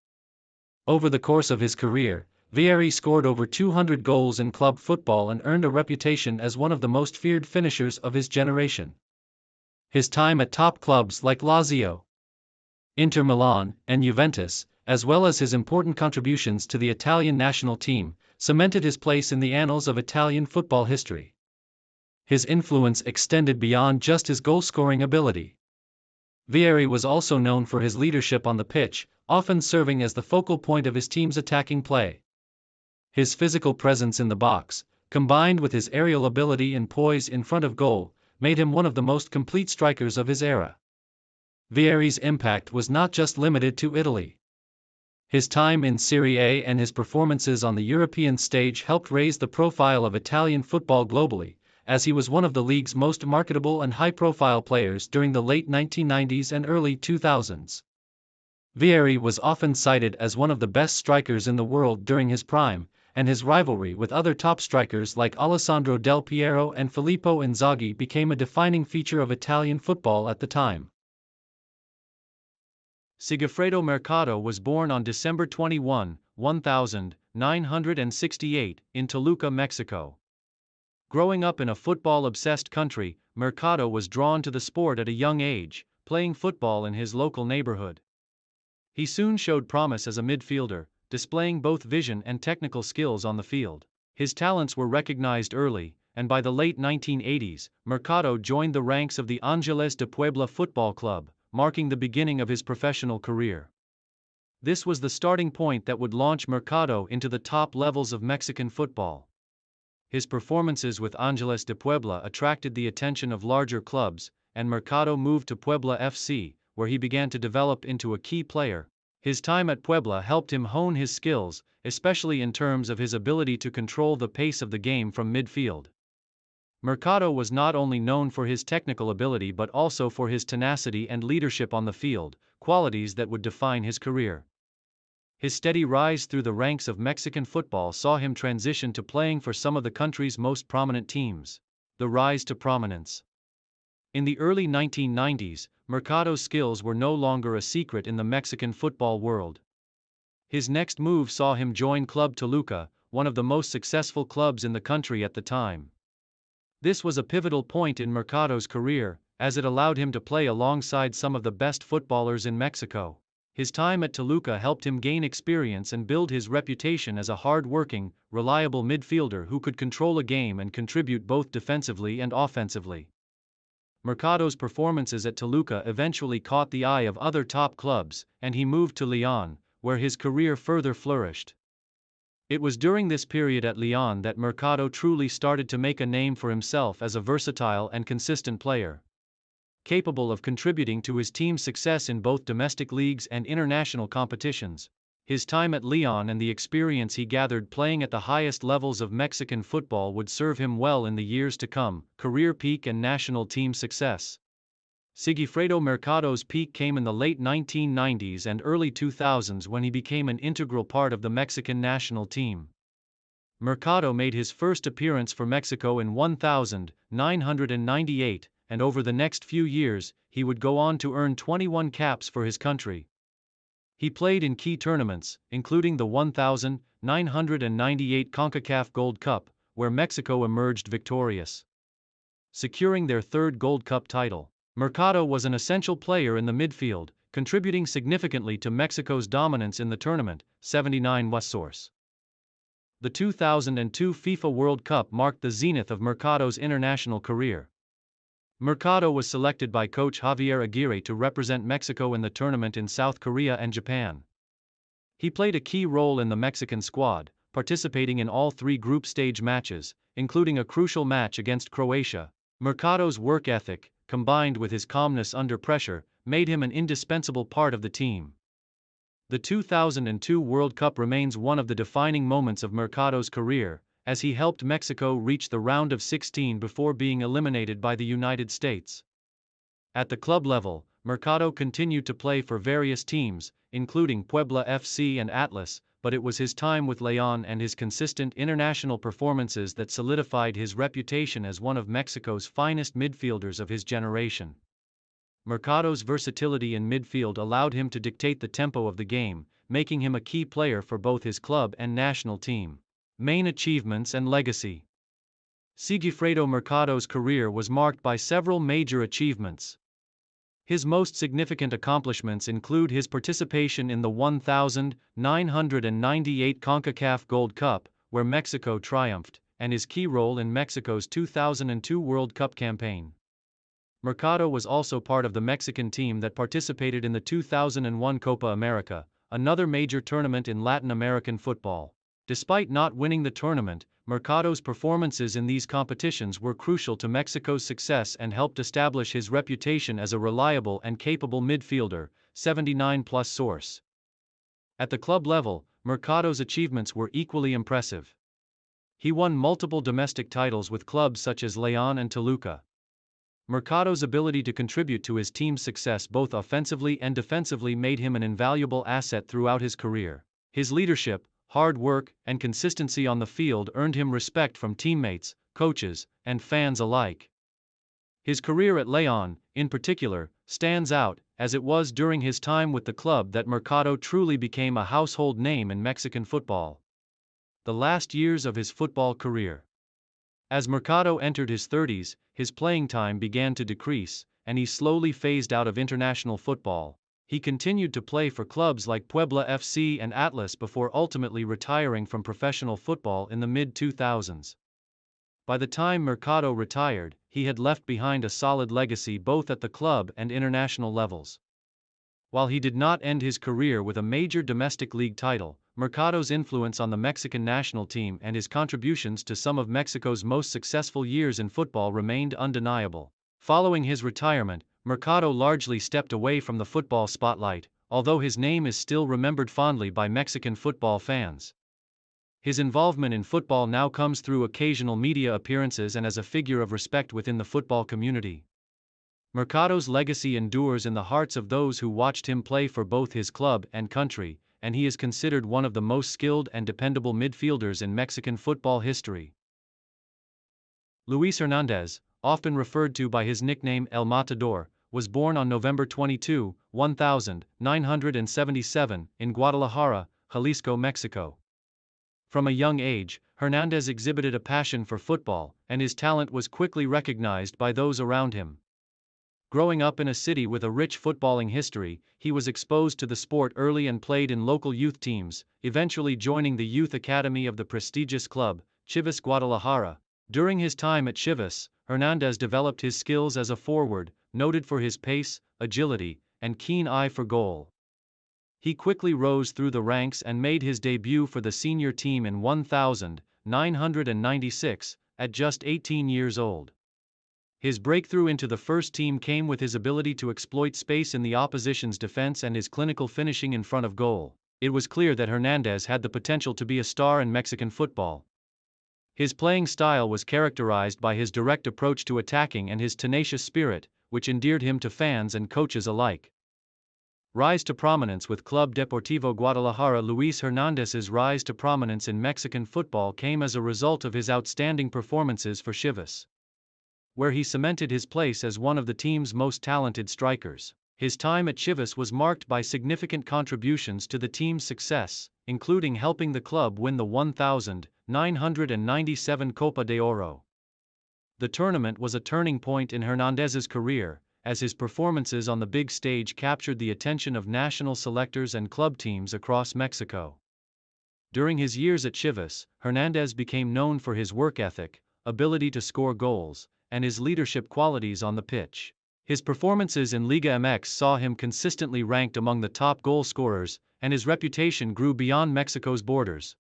Speaker 1: Over the course of his career, Vieri scored over 200 goals in club football and earned a reputation as one of the most feared finishers of his generation. His time at top clubs like Lazio, Inter Milan, and Juventus, as well as his important contributions to the Italian national team, cemented his place in the annals of Italian football history. His influence extended beyond just his goal-scoring ability. Vieri was also known for his leadership on the pitch, often serving as the focal point of his team's attacking play. His physical presence in the box, combined with his aerial ability and poise in front of goal, made him one of the most complete strikers of his era. Vieri's impact was not just limited to Italy. His time in Serie A and his performances on the European stage helped raise the profile of Italian football globally, as he was one of the league's most marketable and high-profile players during the late 1990s and early 2000s. Vieri was often cited as one of the best strikers in the world during his prime, and his rivalry with other top strikers like Alessandro Del Piero and Filippo Inzaghi became a defining feature of Italian football at the time.
Speaker 2: Sigifredo Mercato was born on December 21, 1968, in Toluca, Mexico. Growing up in a football-obsessed country, Mercado was drawn to the sport at a young age, playing football in his local neighborhood. He soon showed promise as a midfielder, displaying both vision and technical skills on the field. His talents were recognized early, and by the late 1980s, Mercado joined the ranks of the Ángeles de Puebla Football Club, marking the beginning of his professional career. This was the starting point that would launch Mercado into the top levels of Mexican football. His performances with Ángeles de Puebla attracted the attention of larger clubs, and Mercado moved to Puebla FC, where he began to develop into a key player. His time at Puebla helped him hone his skills, especially in terms of his ability to control the pace of the game from midfield. Mercado was not only known for his technical ability but also for his tenacity and leadership on the field, qualities that would define his career. His steady rise through the ranks of Mexican football saw him transition to playing for some of the country's most prominent teams. The rise to prominence. In the early 1990s, Mercado's skills were no longer a secret in the Mexican football world. His next move saw him join Club Toluca, one of the most successful clubs in the country at the time. This was a pivotal point in Mercado's career, as it allowed him to play alongside some of the best footballers in Mexico. His time at Toluca helped him gain experience and build his reputation as a hard-working, reliable midfielder who could control a game and contribute both defensively and offensively. Mercado's performances at Toluca eventually caught the eye of other top clubs, and he moved to Lyon, where his career further flourished. It was during this period at Lyon that Mercado truly started to make a name for himself as a versatile and consistent player, capable of contributing to his team's success in both domestic leagues and international competitions. His time at Lyon and the experience he gathered playing at the highest levels of Mexican football would serve him well in the years to come, career peak and national team success. Sigifredo Mercado's peak came in the late 1990s and early 2000s when he became an integral part of the Mexican national team. Mercado made his first appearance for Mexico in 1998, and over the next few years, he would go on to earn 21 caps for his country. He played in key tournaments, including the 1998 CONCACAF Gold Cup, where Mexico emerged victorious, securing their third Gold Cup title. Mercado was an essential player in the midfield, contributing significantly to Mexico's dominance in the tournament. 79 West Source. The 2002 FIFA World Cup marked the zenith of Mercado's international career. Mercado was selected by coach Javier Aguirre to represent Mexico in the tournament in South Korea and Japan. He played a key role in the Mexican squad, participating in all three group stage matches, including a crucial match against Croatia. Mercado's work ethic, combined with his calmness under pressure, made him an indispensable part of the team. The 2002 World Cup remains one of the defining moments of Mercado's career, as he helped Mexico reach the round of 16 before being eliminated by the United States. At the club level, Mercado continued to play for various teams, including Puebla FC and Atlas, but it was his time with León and his consistent international performances that solidified his reputation as one of Mexico's finest midfielders of his generation. Mercado's versatility in midfield allowed him to dictate the tempo of the game, making him a key player for both his club and national team. Main achievements and legacy. Sigifredo Mercado's career was marked by several major achievements. His most significant accomplishments include his participation in the 1998 CONCACAF Gold Cup, where Mexico triumphed, and his key role in Mexico's 2002 World Cup campaign. Mercado was also part of the Mexican team that participated in the 2001 Copa America, another major tournament in Latin American football. Despite not winning the tournament, Mercado's performances in these competitions were crucial to Mexico's success and helped establish his reputation as a reliable and capable midfielder. 79 Plus Source. At the club level, Mercado's achievements were equally impressive. He won multiple domestic titles with clubs such as León and Toluca. Mercado's ability to contribute to his team's success both offensively and defensively made him an invaluable asset throughout his career. His leadership, hard work, and consistency on the field earned him respect from teammates, coaches, and fans alike. His career at León, in particular, stands out, as it was during his time with the club that Mercado truly became a household name in Mexican football. The last years of his football career. As Mercado entered his 30s, his playing time began to decrease, and he slowly phased out of international football. He continued to play for clubs like Puebla FC and Atlas before ultimately retiring from professional football in the mid-2000s. By the time Mercado retired, he had left behind a solid legacy both at the club and international levels. While he did not end his career with a major domestic league title, Mercado's influence on the Mexican national team and his contributions to some of Mexico's most successful years in football remained undeniable. Following his retirement, Mercado largely stepped away from the football spotlight, although his name is still remembered fondly by Mexican football fans. His involvement in football now comes through occasional media appearances and as a figure of respect within the football community. Mercado's legacy endures in the hearts of those who watched him play for both his club and country, and he is considered one of the most skilled and dependable midfielders in Mexican football history. Luis Hernandez, often referred to by his nickname El Matador, was born on November 22, 1977, in Guadalajara, Jalisco, Mexico. From a young age, Hernandez exhibited a passion for football, and his talent was quickly recognized by those around him. Growing up in a city with a rich footballing history, he was exposed to the sport early and played in local youth teams, eventually joining the youth academy of the prestigious club, Chivas Guadalajara. During his time at Chivas, Hernandez developed his skills as a forward, noted for his pace, agility, and keen eye for goal. He quickly rose through the ranks and made his debut for the senior team in 1996, at just 18 years old. His breakthrough into the first team came with his ability to exploit space in the opposition's defense and his clinical finishing in front of goal. It was clear that Hernandez had the potential to be a star in Mexican football. His playing style was characterized by his direct approach to attacking and his tenacious spirit, which endeared him to fans and coaches alike. Rise to prominence with Club Deportivo Guadalajara. Luis Hernandez's rise to prominence in Mexican football came as a result of his outstanding performances for Chivas, where he cemented his place as one of the team's most talented strikers. His time at Chivas was marked by significant contributions to the team's success, including helping the club win the 1997 Copa de Oro. The tournament was a turning point in Hernandez's career, as his performances on the big stage captured the attention of national selectors and club teams across Mexico. During his years at Chivas, Hernandez became known for his work ethic, ability to score goals, and his leadership qualities on the pitch. His performances in Liga MX saw him consistently ranked among the top goal scorers, and his reputation grew beyond Mexico's borders.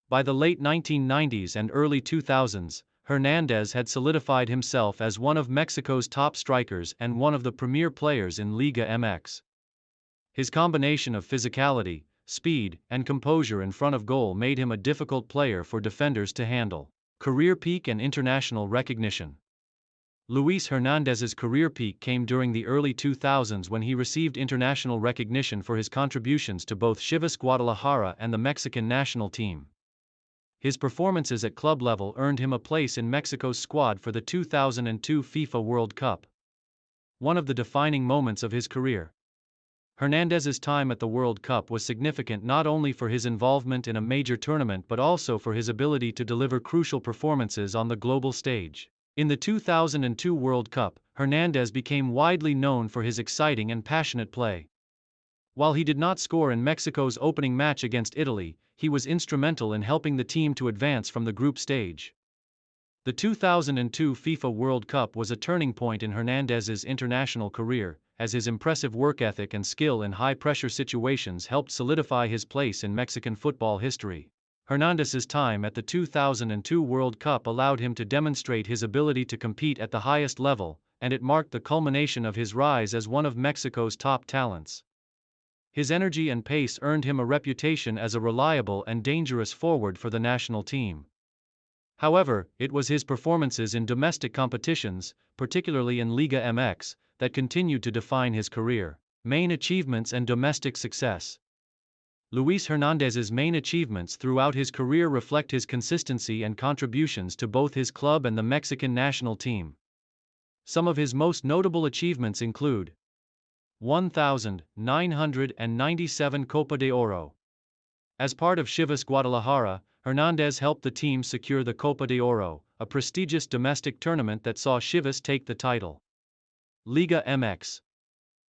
Speaker 2: By the late 1990s and early 2000s, Hernandez had solidified himself as one of Mexico's top strikers and one of the premier players in Liga MX. His combination of physicality, speed, and composure in front of goal made him a difficult player for defenders to handle. Career peak and international recognition. Luis Hernandez's career peak came during the early 2000s when he received international recognition for his contributions to both Chivas Guadalajara and the Mexican national team. His performances at club level earned him a place in Mexico's squad for the 2002 FIFA World Cup, one of the defining moments of his career. Hernandez's time at the World Cup was significant not only for his involvement in a major tournament but also for his ability to deliver crucial performances on the global stage. In the 2002 World Cup, Hernandez became widely known for his exciting and passionate play. While he did not score in Mexico's opening match against Italy, he was instrumental in helping the team to advance from the group stage. The 2002 FIFA World Cup was a turning point in Hernandez's international career, as his impressive work ethic and skill in high-pressure situations helped solidify his place in Mexican football history. Hernandez's time at the 2002 World Cup allowed him to demonstrate his ability to compete at the highest level, and it marked the culmination of his rise as one of Mexico's top talents. His energy and pace earned him a reputation as a reliable and dangerous forward for the national team. However, it was his performances in domestic competitions, particularly in Liga MX, that continued to define his career. Main achievements and domestic success. Luis Hernandez's main achievements throughout his career reflect his consistency and contributions to both his club and the Mexican national team. Some of his most notable achievements include 1997 Copa de Oro. As part of Chivas Guadalajara, Hernandez helped the team secure the Copa de Oro, a prestigious domestic tournament that saw Chivas take the title. Liga MX.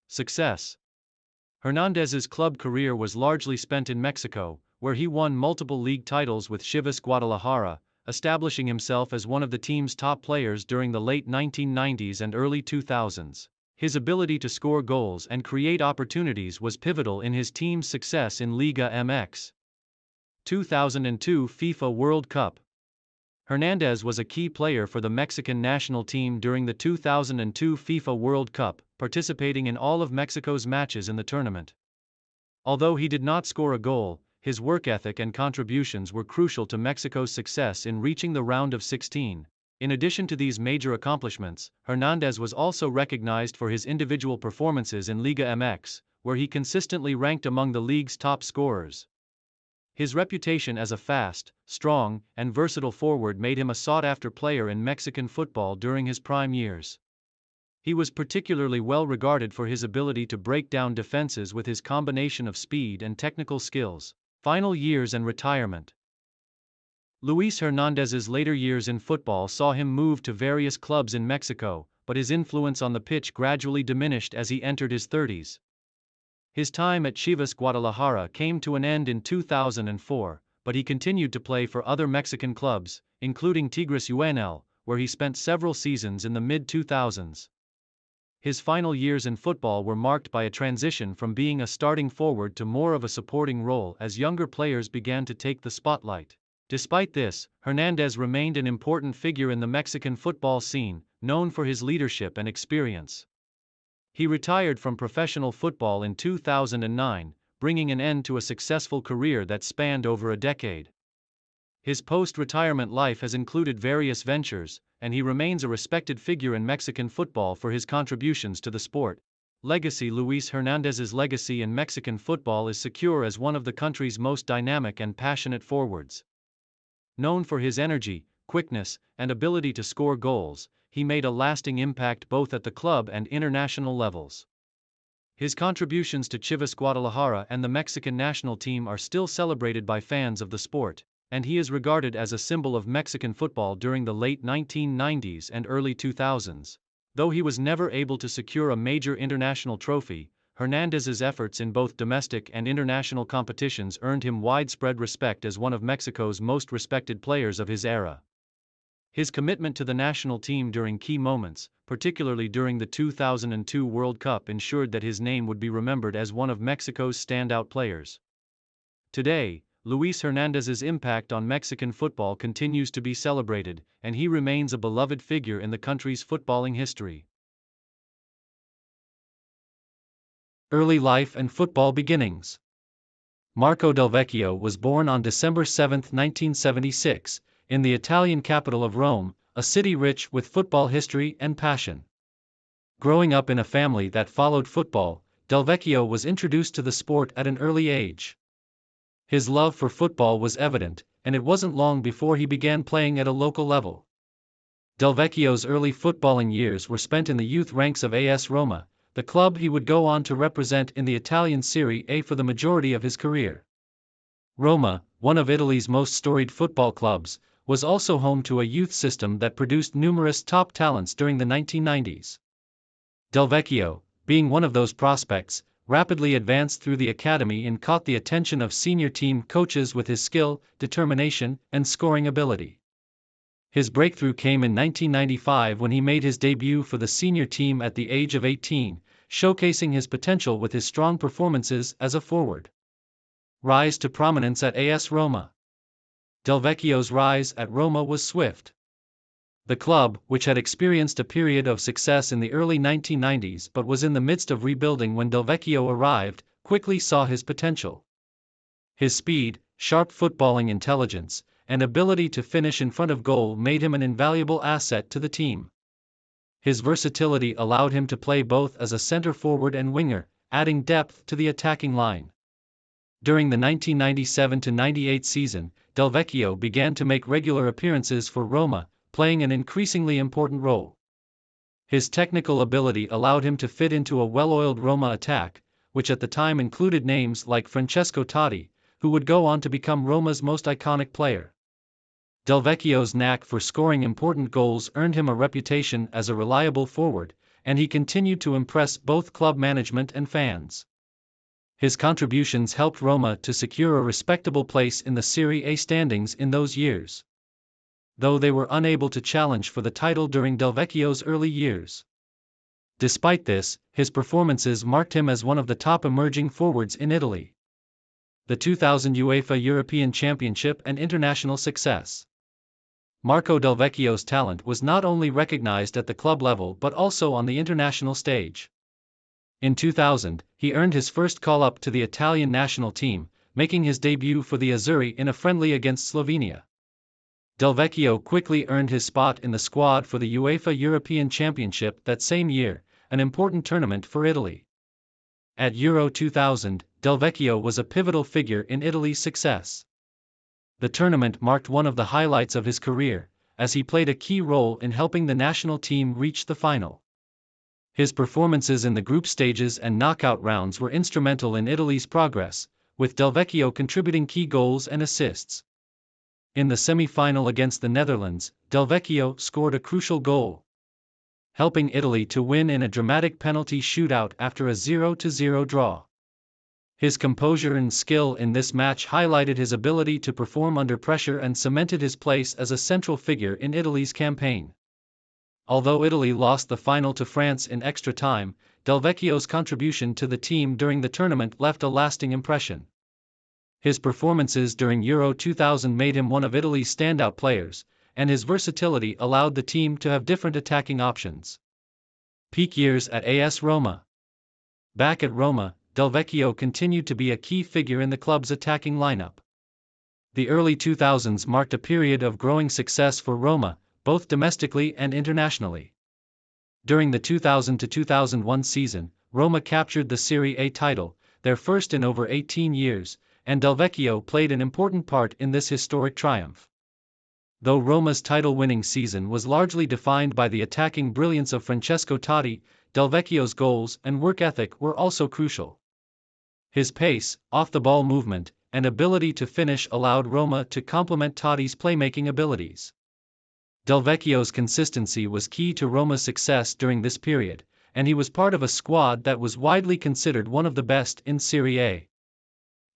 Speaker 2: Success. Hernandez's club career was largely spent in Mexico, where he won multiple league titles with Chivas Guadalajara, establishing himself as one of the team's top players during the late 1990s and early 2000s. His ability to score goals and create opportunities was pivotal in his team's success in Liga MX. 2002 FIFA World Cup. Hernandez was a key player for the Mexican national team during the 2002 FIFA World Cup, participating in all of Mexico's matches in the tournament. Although he did not score a goal, his work ethic and contributions were crucial to Mexico's success in reaching the round of 16. In addition to these major accomplishments, Hernandez was also recognized for his individual performances in Liga MX, where he consistently ranked among the league's top scorers. His reputation as a fast, strong, and versatile forward made him a sought-after player in Mexican football during his prime years. He was particularly well regarded for his ability to break down defenses with his combination of speed and technical skills. Final years and retirement. Luis Hernandez's later years in football saw him move to various clubs in Mexico, but his influence on the pitch gradually diminished as he entered his 30s. His time at Chivas Guadalajara came to an end in 2004, but he continued to play for other Mexican clubs, including Tigres UNL, where he spent several seasons in the mid-2000s. His final years in football were marked by a transition from being a starting forward to more of a supporting role as younger players began to take the spotlight. Despite this, Hernandez remained an important figure in the Mexican football scene, known for his leadership and experience. He retired from professional football in 2009, bringing an end to a successful career that spanned over a decade. His post-retirement life has included various ventures, and he remains a respected figure in Mexican football for his contributions to the sport. Legacy: Luis Hernandez's legacy in Mexican football is secure as one of the country's most dynamic and passionate forwards. Known for his energy, quickness, and ability to score goals, he made a lasting impact both at the club and international levels. His contributions to Chivas Guadalajara and the Mexican national team are still celebrated by fans of the sport, and he is regarded as a symbol of Mexican football during the late 1990s and early 2000s. Though he was never able to secure a major international trophy, Hernandez's efforts in both domestic and international competitions earned him widespread respect as one of Mexico's most respected players of his era. His commitment to the national team during key moments, particularly during the 2002 World Cup, ensured that his name would be remembered as one of Mexico's standout players. Today, Luis Hernandez's impact on Mexican football continues to be celebrated, and he remains a beloved figure in the country's footballing history.
Speaker 1: Early life and football beginnings. Marco Del Vecchio was born on December 7, 1976, in the Italian capital of Rome, a city rich with football history and passion. Growing up in a family that followed football, Del Vecchio was introduced to the sport at an early age. His love for football was evident, and it wasn't long before he began playing at a local level. Del Vecchio's early footballing years were spent in the youth ranks of AS Roma, the club he would go on to represent in the Italian Serie A for the majority of his career. Roma, one of Italy's most storied football clubs, was also home to a youth system that produced numerous top talents during the 1990s. Del Vecchio, being one of those prospects, rapidly advanced through the academy and caught the attention of senior team coaches with his skill, determination, and scoring ability. His breakthrough came in 1995 when he made his debut for the senior team at the age of 18, showcasing his potential with his strong performances as a forward. Rise to prominence at AS Roma. Del Vecchio's rise at Roma was swift. The club, which had experienced a period of success in the early 1990s but was in the midst of rebuilding when Del Vecchio arrived, quickly saw his potential. His speed, sharp footballing intelligence, and ability to finish in front of goal made him an invaluable asset to the team. His versatility allowed him to play both as a center forward and winger, adding depth to the attacking line. During the 1997-98 season, Del Vecchio began to make regular appearances for Roma, playing an increasingly important role. His technical ability allowed him to fit into a well-oiled Roma attack, which at the time included names like Francesco Totti, who would go on to become Roma's most iconic player. Del Vecchio's knack for scoring important goals earned him a reputation as a reliable forward, and he continued to impress both club management and fans. His contributions helped Roma to secure a respectable place in the Serie A standings in those years, though they were unable to challenge for the title during Del Vecchio's early years. Despite this, his performances marked him as one of the top emerging forwards in Italy. The 2000 UEFA European Championship and international success. Marco Del Vecchio's talent was not only recognized at the club level but also on the international stage. In 2000, he earned his first call-up to the Italian national team, making his debut for the Azzurri in a friendly against Slovenia. Del Vecchio quickly earned his spot in the squad for the UEFA European Championship that same year, an important tournament for Italy. At Euro 2000, Del Vecchio was a pivotal figure in Italy's success. The tournament marked one of the highlights of his career, as he played a key role in helping the national team reach the final. His performances in the group stages and knockout rounds were instrumental in Italy's progress, with Del Vecchio contributing key goals and assists. In the semi-final against the Netherlands, Del Vecchio scored a crucial goal. helping Italy to win in a dramatic penalty shootout after a 0-0 draw. His composure and skill in this match highlighted his ability to perform under pressure and cemented his place as a central figure in Italy's campaign. Although Italy lost the final to France in extra time, Del Vecchio's contribution to the team during the tournament left a lasting impression. His performances during Euro 2000 made him one of Italy's standout players, and his versatility allowed the team to have different attacking options. Peak years at AS Roma. Back at Roma, Del Vecchio continued to be a key figure in the club's attacking lineup. The early 2000s marked a period of growing success for Roma, both domestically and internationally. During the 2000-2001 season, Roma captured the Serie A title, their first in over 18 years, and Del Vecchio played an important part in this historic triumph. Though Roma's title-winning season was largely defined by the attacking brilliance of Francesco Totti, Del Vecchio's goals and work ethic were also crucial. His pace, off-the-ball movement, and ability to finish allowed Roma to complement Totti's playmaking abilities. Del Vecchio's consistency was key to Roma's success during this period, and he was part of a squad that was widely considered one of the best in Serie A.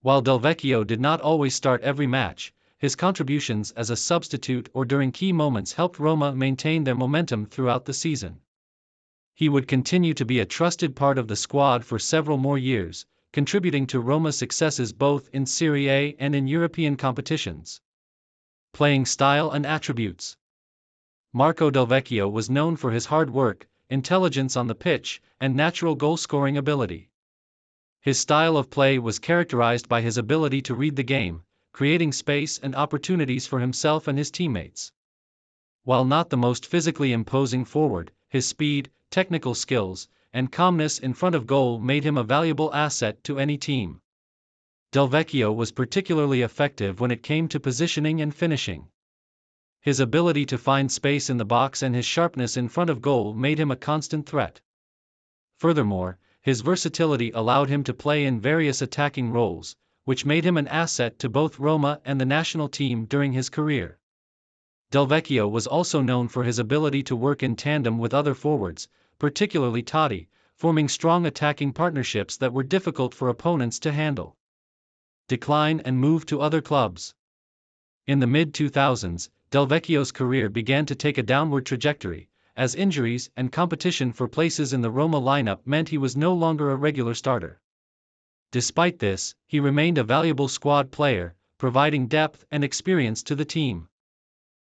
Speaker 1: While Del Vecchio did not always start every match, his contributions as a substitute or during key moments helped Roma maintain their momentum throughout the season. He would continue to be a trusted part of the squad for several more years, contributing to Roma's successes both in Serie A and in European competitions. Playing style and attributes. Marco Del Vecchio was known for his hard work, intelligence on the pitch, and natural goal-scoring ability. His style of play was characterized by his ability to read the game, creating space and opportunities for himself and his teammates. While not the most physically imposing forward, his speed, technical skills, and calmness in front of goal made him a valuable asset to any team. Del Vecchio was particularly effective when it came to positioning and finishing. His ability to find space in the box and his sharpness in front of goal made him a constant threat. Furthermore, his versatility allowed him to play in various attacking roles, which made him an asset to both Roma and the national team during his career. Del Vecchio was also known for his ability to work in tandem with other forwards, particularly Totti, forming strong attacking partnerships that were difficult for opponents to handle. Decline and move to other clubs. In the mid-2000s, Del Vecchio's career began to take a downward trajectory, as injuries and competition for places in the Roma lineup meant he was no longer a regular starter. Despite this, he remained a valuable squad player, providing depth and experience to the team.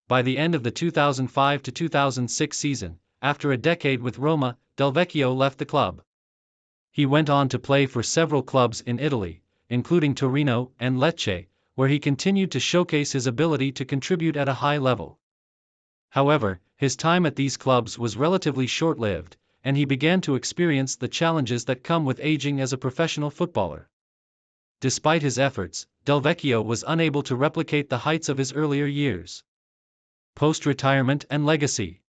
Speaker 1: By the end of the 2005-2006 season, after a decade with Roma, Del Vecchio left the club. He went on to play for several clubs in Italy, including Torino and Lecce, where he continued to showcase his ability to contribute at a high level. However, his time at these clubs was relatively short-lived, and he began to experience the challenges that come with aging as a professional footballer. Despite his efforts, Del Vecchio was unable to replicate the heights of his earlier years. Post-retirement and legacy.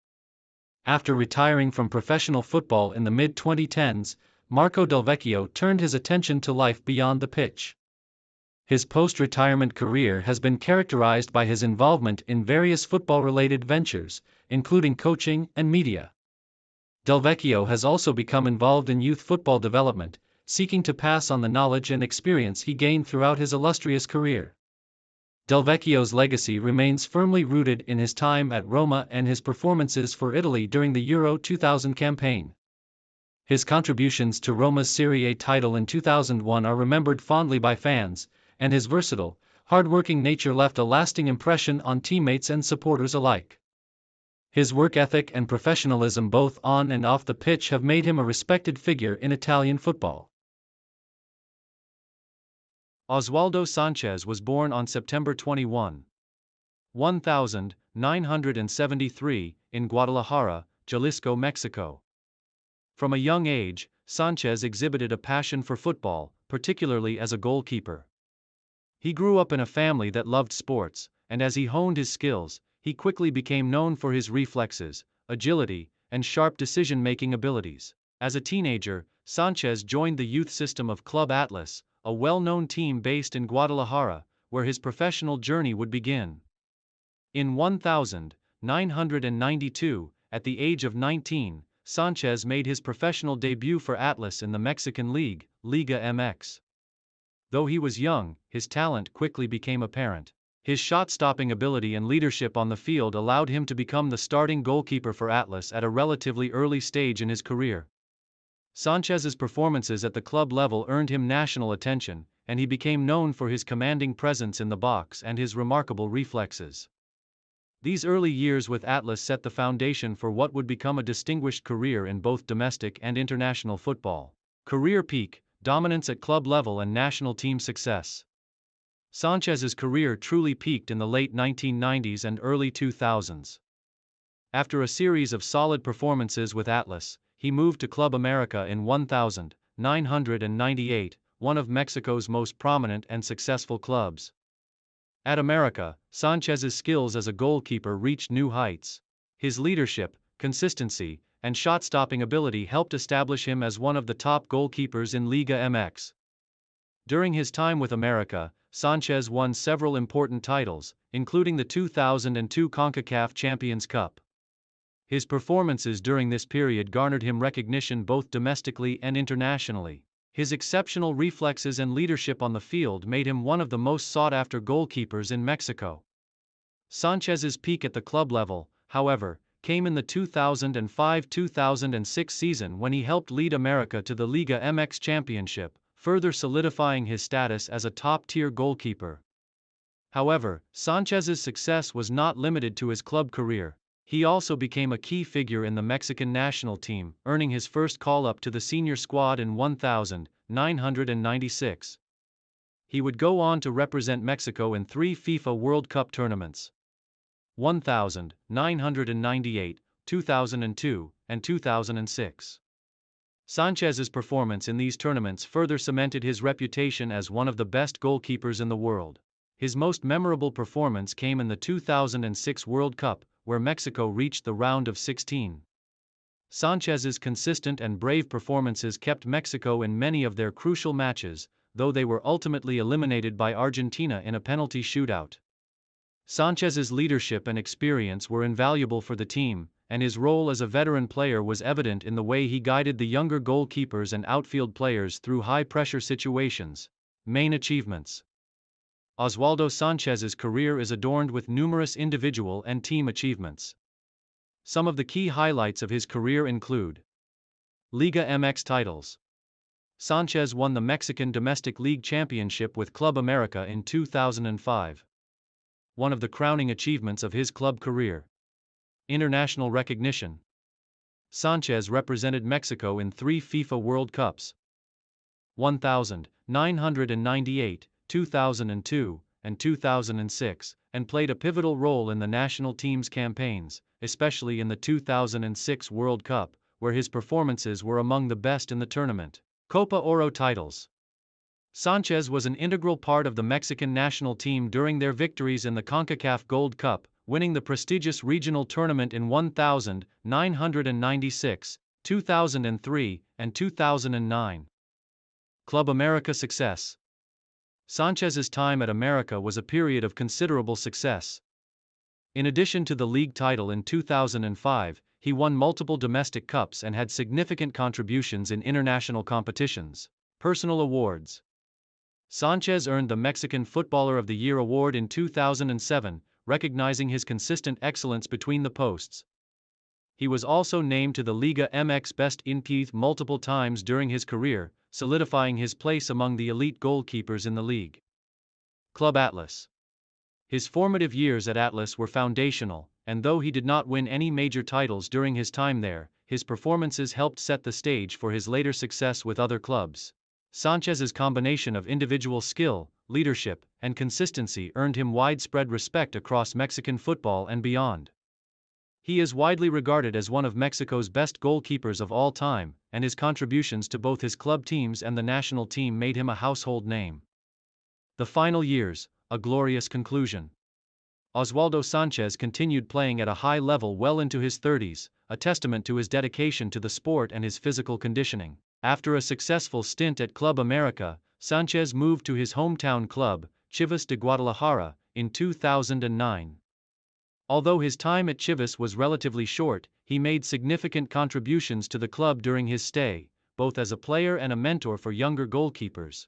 Speaker 1: After retiring from professional football in the mid-2010s, Marco Del Vecchio turned his attention to life beyond the pitch. His post-retirement career has been characterized by his involvement in various football-related ventures, including coaching and media. Del Vecchio has also become involved in youth football development, seeking to pass on the knowledge and experience he gained throughout his illustrious career. Del Vecchio's legacy remains firmly rooted in his time at Roma and his performances for Italy during the Euro 2000 campaign. His contributions to Roma's Serie A title in 2001 are remembered fondly by fans, and his versatile, hard-working nature left a lasting impression on teammates and supporters alike. His work ethic and professionalism both on and off the pitch have made him a respected figure in Italian football.
Speaker 2: Oswaldo Sanchez was born on September 21, 1973, in Guadalajara, Jalisco, Mexico. From a young age, Sanchez exhibited a passion for football, particularly as a goalkeeper. He grew up in a family that loved sports, and as he honed his skills, he quickly became known for his reflexes, agility, and sharp decision-making abilities. As a teenager, Sanchez joined the youth system of Club Atlas, a well-known team based in Guadalajara, where his professional journey would begin. In 1992, at the age of 19, Sanchez made his professional debut for Atlas in the Mexican League, Liga MX. Though he was young, his talent quickly became apparent. His shot-stopping ability and leadership on the field allowed him to become the starting goalkeeper for Atlas at a relatively early stage in his career. Sanchez's performances at the club level earned him national attention, and he became known for his commanding presence in the box and his remarkable reflexes. These early years with Atlas set the foundation for what would become a distinguished career in both domestic and international football. Career peak, dominance at club level and national team success. Sanchez's career truly peaked in the late 1990s and early 2000s. After a series of solid performances with Atlas, he moved to Club America in 1998, one of Mexico's most prominent and successful clubs. At America, Sanchez's skills as a goalkeeper reached new heights. His leadership, consistency, and shot-stopping ability helped establish him as one of the top goalkeepers in Liga MX. During his time with America, Sanchez won several important titles, including the 2002 CONCACAF Champions Cup. His performances during this period garnered him recognition both domestically and internationally. His exceptional reflexes and leadership on the field made him one of the most sought-after goalkeepers in Mexico. Sanchez's peak at the club level, however, came in the 2005-2006 season when he helped lead America to the Liga MX Championship, further solidifying his status as a top-tier goalkeeper. However, Sanchez's success was not limited to his club career. He also became a key figure in the Mexican national team, earning his first call-up to the senior squad in 1996. He would go on to represent Mexico in 3 FIFA World Cup tournaments: 1998, 2002, and 2006. Sanchez's performance in these tournaments further cemented his reputation as one of the best goalkeepers in the world. His most memorable performance came in the 2006 World Cup, where Mexico reached the round of 16. Sanchez's consistent and brave performances kept Mexico in many of their crucial matches, though they were ultimately eliminated by Argentina in a penalty shootout. Sanchez's leadership and experience were invaluable for the team, and his role as a veteran player was evident in the way he guided the younger goalkeepers and outfield players through high-pressure situations. Main achievements. Oswaldo Sanchez's career is adorned with numerous individual and team achievements. Some of the key highlights of his career include: Liga MX titles. Sanchez won the Mexican Domestic League Championship with Club America in 2005. One of the crowning achievements of his club career. International recognition. Sanchez represented Mexico in 3 FIFA World Cups: 1998, 2002, and 2006, and played a pivotal role in the national team's campaigns, especially in the 2006 World Cup, where his performances were among the best in the tournament. Copa Oro titles. Sanchez was an integral part of the Mexican national team during their victories in the CONCACAF Gold Cup, winning the prestigious regional tournament in 1996, 2003, and 2009. Club America success. Sanchez's time at America was a period of considerable success. In addition to the league title in 2005, he won multiple domestic cups and had significant contributions in international competitions. Personal awards. Sanchez earned the Mexican Footballer of the Year award in 2007, recognizing his consistent excellence between the posts. He was also named to the Liga MX Best in Peace multiple times during his career, solidifying his place among the elite goalkeepers in the league. Club Atlas. His formative years at Atlas were foundational, and though he did not win any major titles during his time there, his performances helped set the stage for his later success with other clubs. Sanchez's combination of individual skill, leadership, and consistency earned him widespread respect across Mexican football and beyond. He is widely regarded as one of Mexico's best goalkeepers of all time, and his contributions to both his club teams and the national team made him a household name. The final years, a glorious conclusion. Oswaldo Sanchez continued playing at a high level well into his 30s, a testament to his dedication to the sport and his physical conditioning. After a successful stint at Club America, Sanchez moved to his hometown club, Chivas de Guadalajara, in 2009. Although his time at Chivas was relatively short, he made significant contributions to the club during his stay, both as a player and a mentor for younger goalkeepers.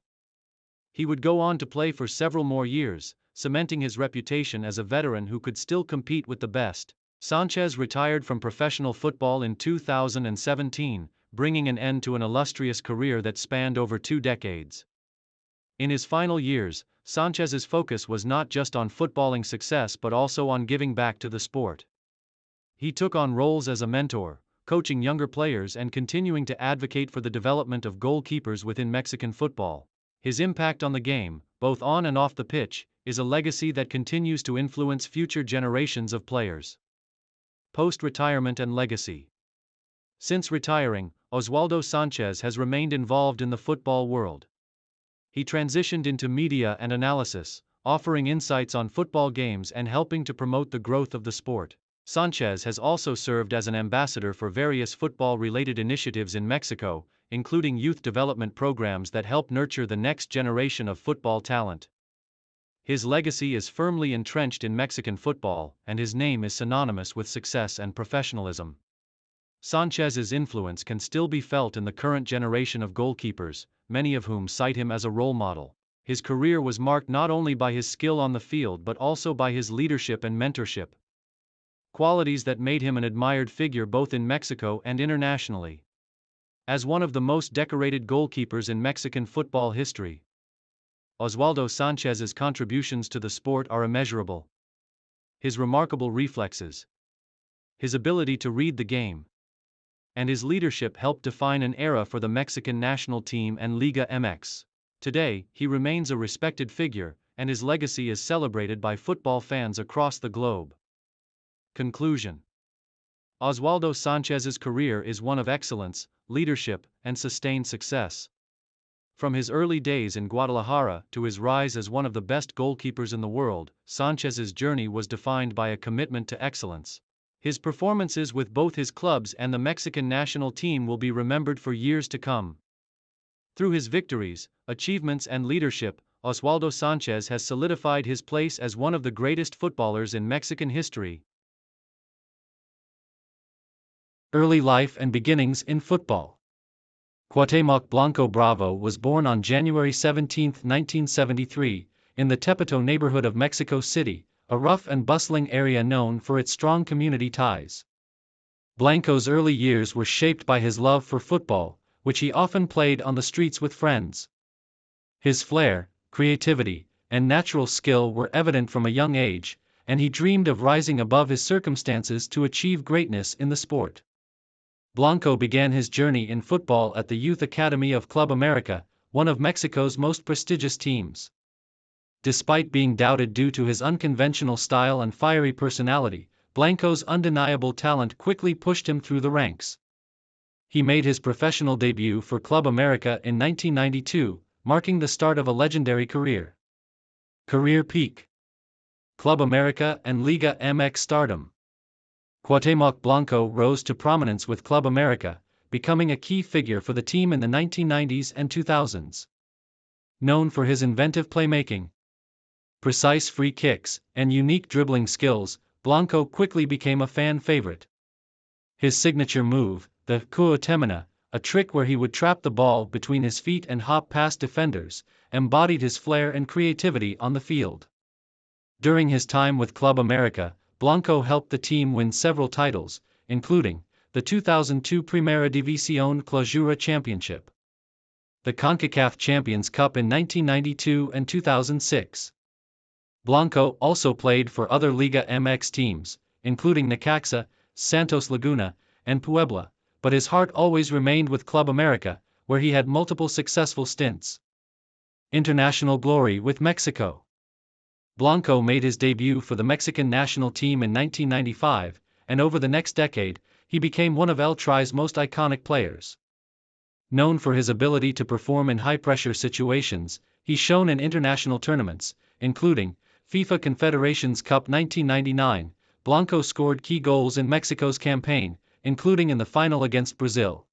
Speaker 2: He would go on to play for several more years, cementing his reputation as a veteran who could still compete with the best. Sanchez retired from professional football in 2017, bringing an end to an illustrious career that spanned over 2 decades. In his final years, Sanchez's focus was not just on footballing success but also on giving back to the sport. He took on roles as a mentor, coaching younger players and continuing to advocate for the development of goalkeepers within Mexican football. His impact on the game, both on and off the pitch, is a legacy that continues to influence future generations of players. Post-retirement and legacy. Since retiring, Oswaldo Sanchez has remained involved in the football world. He transitioned into media and analysis, offering insights on football games and helping to promote the growth of the sport. Sanchez has also served as an ambassador for various football-related initiatives in Mexico, including youth development programs that help nurture the next generation of football talent. His legacy is firmly entrenched in Mexican football, and his name is synonymous with success and professionalism. Sanchez's influence can still be felt in the current generation of goalkeepers, many of whom cite him as a role model. His career was marked not only by his skill on the field but also by his leadership and mentorship, qualities that made him an admired figure both in Mexico and internationally. As one of the most decorated goalkeepers in Mexican football history, Oswaldo Sanchez's contributions to the sport are immeasurable. His remarkable reflexes, his ability to read the game, and his leadership helped define an era for the Mexican national team and Liga MX. Today, he remains a respected figure, and his legacy is celebrated by football fans across the globe. Conclusion. Oswaldo Sanchez's career is one of excellence, leadership, and sustained success. From his early days in Guadalajara to his rise as one of the best goalkeepers in the world, Sanchez's journey was defined by a commitment to excellence. His performances with both his clubs and the Mexican national team will be remembered for years to come. Through his victories, achievements and leadership, Oswaldo Sanchez has solidified his place as one of the greatest footballers in Mexican history.
Speaker 1: Early life and beginnings in football. Cuauhtemoc Blanco Bravo was born on January 17, 1973, in the Tepito neighborhood of Mexico City, a rough and bustling area known for its strong community ties. Blanco's early years were shaped by his love for football, which he often played on the streets with friends. His flair, creativity, and natural skill were evident from a young age, and he dreamed of rising above his circumstances to achieve greatness in the sport. Blanco began his journey in football at the Youth Academy of Club America, one of Mexico's most prestigious teams. Despite being doubted due to his unconventional style and fiery personality, Blanco's undeniable talent quickly pushed him through the ranks. He made his professional debut for Club America in 1992, marking the start of a legendary career. Career peak. Club America and Liga MX stardom. Cuauhtemoc Blanco rose to prominence with Club America, becoming a key figure for the team in the 1990s and 2000s. Known for his inventive playmaking, precise free kicks, and unique dribbling skills, Blanco quickly became a fan favorite. His signature move, the Cuauhtemana, a trick where he would trap the ball between his feet and hop past defenders, embodied his flair and creativity on the field. During his time with Club America, Blanco helped the team win several titles, including the 2002 Primera División Clausura Championship, the CONCACAF Champions Cup in 1992 and 2006. Blanco also played for other Liga MX teams, including Necaxa, Santos Laguna, and Puebla, but his heart always remained with Club America, where he had multiple successful stints. International glory with Mexico. Blanco made his debut for the Mexican national team in 1995, and over the next decade, he became one of El Tri's most iconic players. Known for his ability to perform in high-pressure situations, he shone in international tournaments, including FIFA Confederations Cup 1999. Blanco scored key goals in Mexico's campaign, including in the final against Brazil.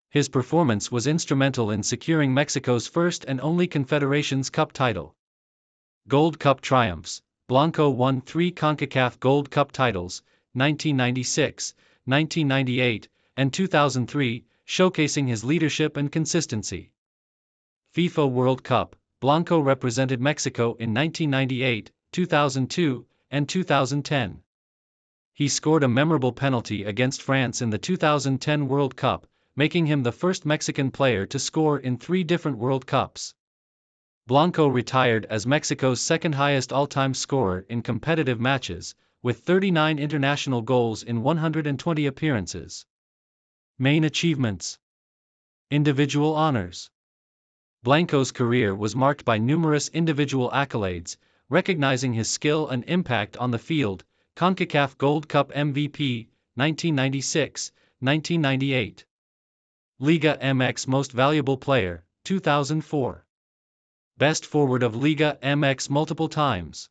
Speaker 1: His performance was instrumental in securing Mexico's first and only Confederations Cup title. Gold Cup triumphs. Blanco won 3 CONCACAF Gold Cup titles, 1996, 1998, and 2003, showcasing his leadership and consistency. FIFA World Cup, Blanco represented Mexico in 1998, 2002, and 2010. He scored a memorable penalty against France in the 2010 World Cup, making him the first Mexican player to score in 3 different World Cups. Blanco retired as Mexico's second-highest all-time scorer in competitive matches, with 39 international goals in 120 appearances. Main achievements. Individual honors. Blanco's career was marked by numerous individual accolades, recognizing his skill and impact on the field: CONCACAF Gold Cup MVP, 1996, 1998. Liga MX Most Valuable Player, 2004. Best Forward of Liga MX multiple times.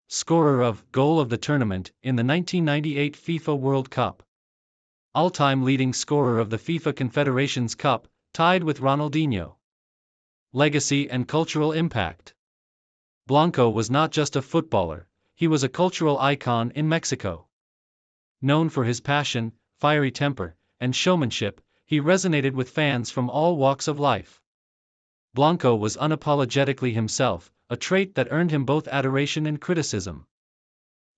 Speaker 1: Scorer of Goal of the Tournament in the 1998 FIFA World Cup. All-time leading scorer of the FIFA Confederations Cup, tied with Ronaldinho. Legacy and cultural impact. Blanco was not just a footballer, he was a cultural icon in Mexico. Known for his passion, fiery temper, and showmanship, he resonated with fans from all walks of life. Blanco was unapologetically himself, a trait that earned him both adoration and criticism.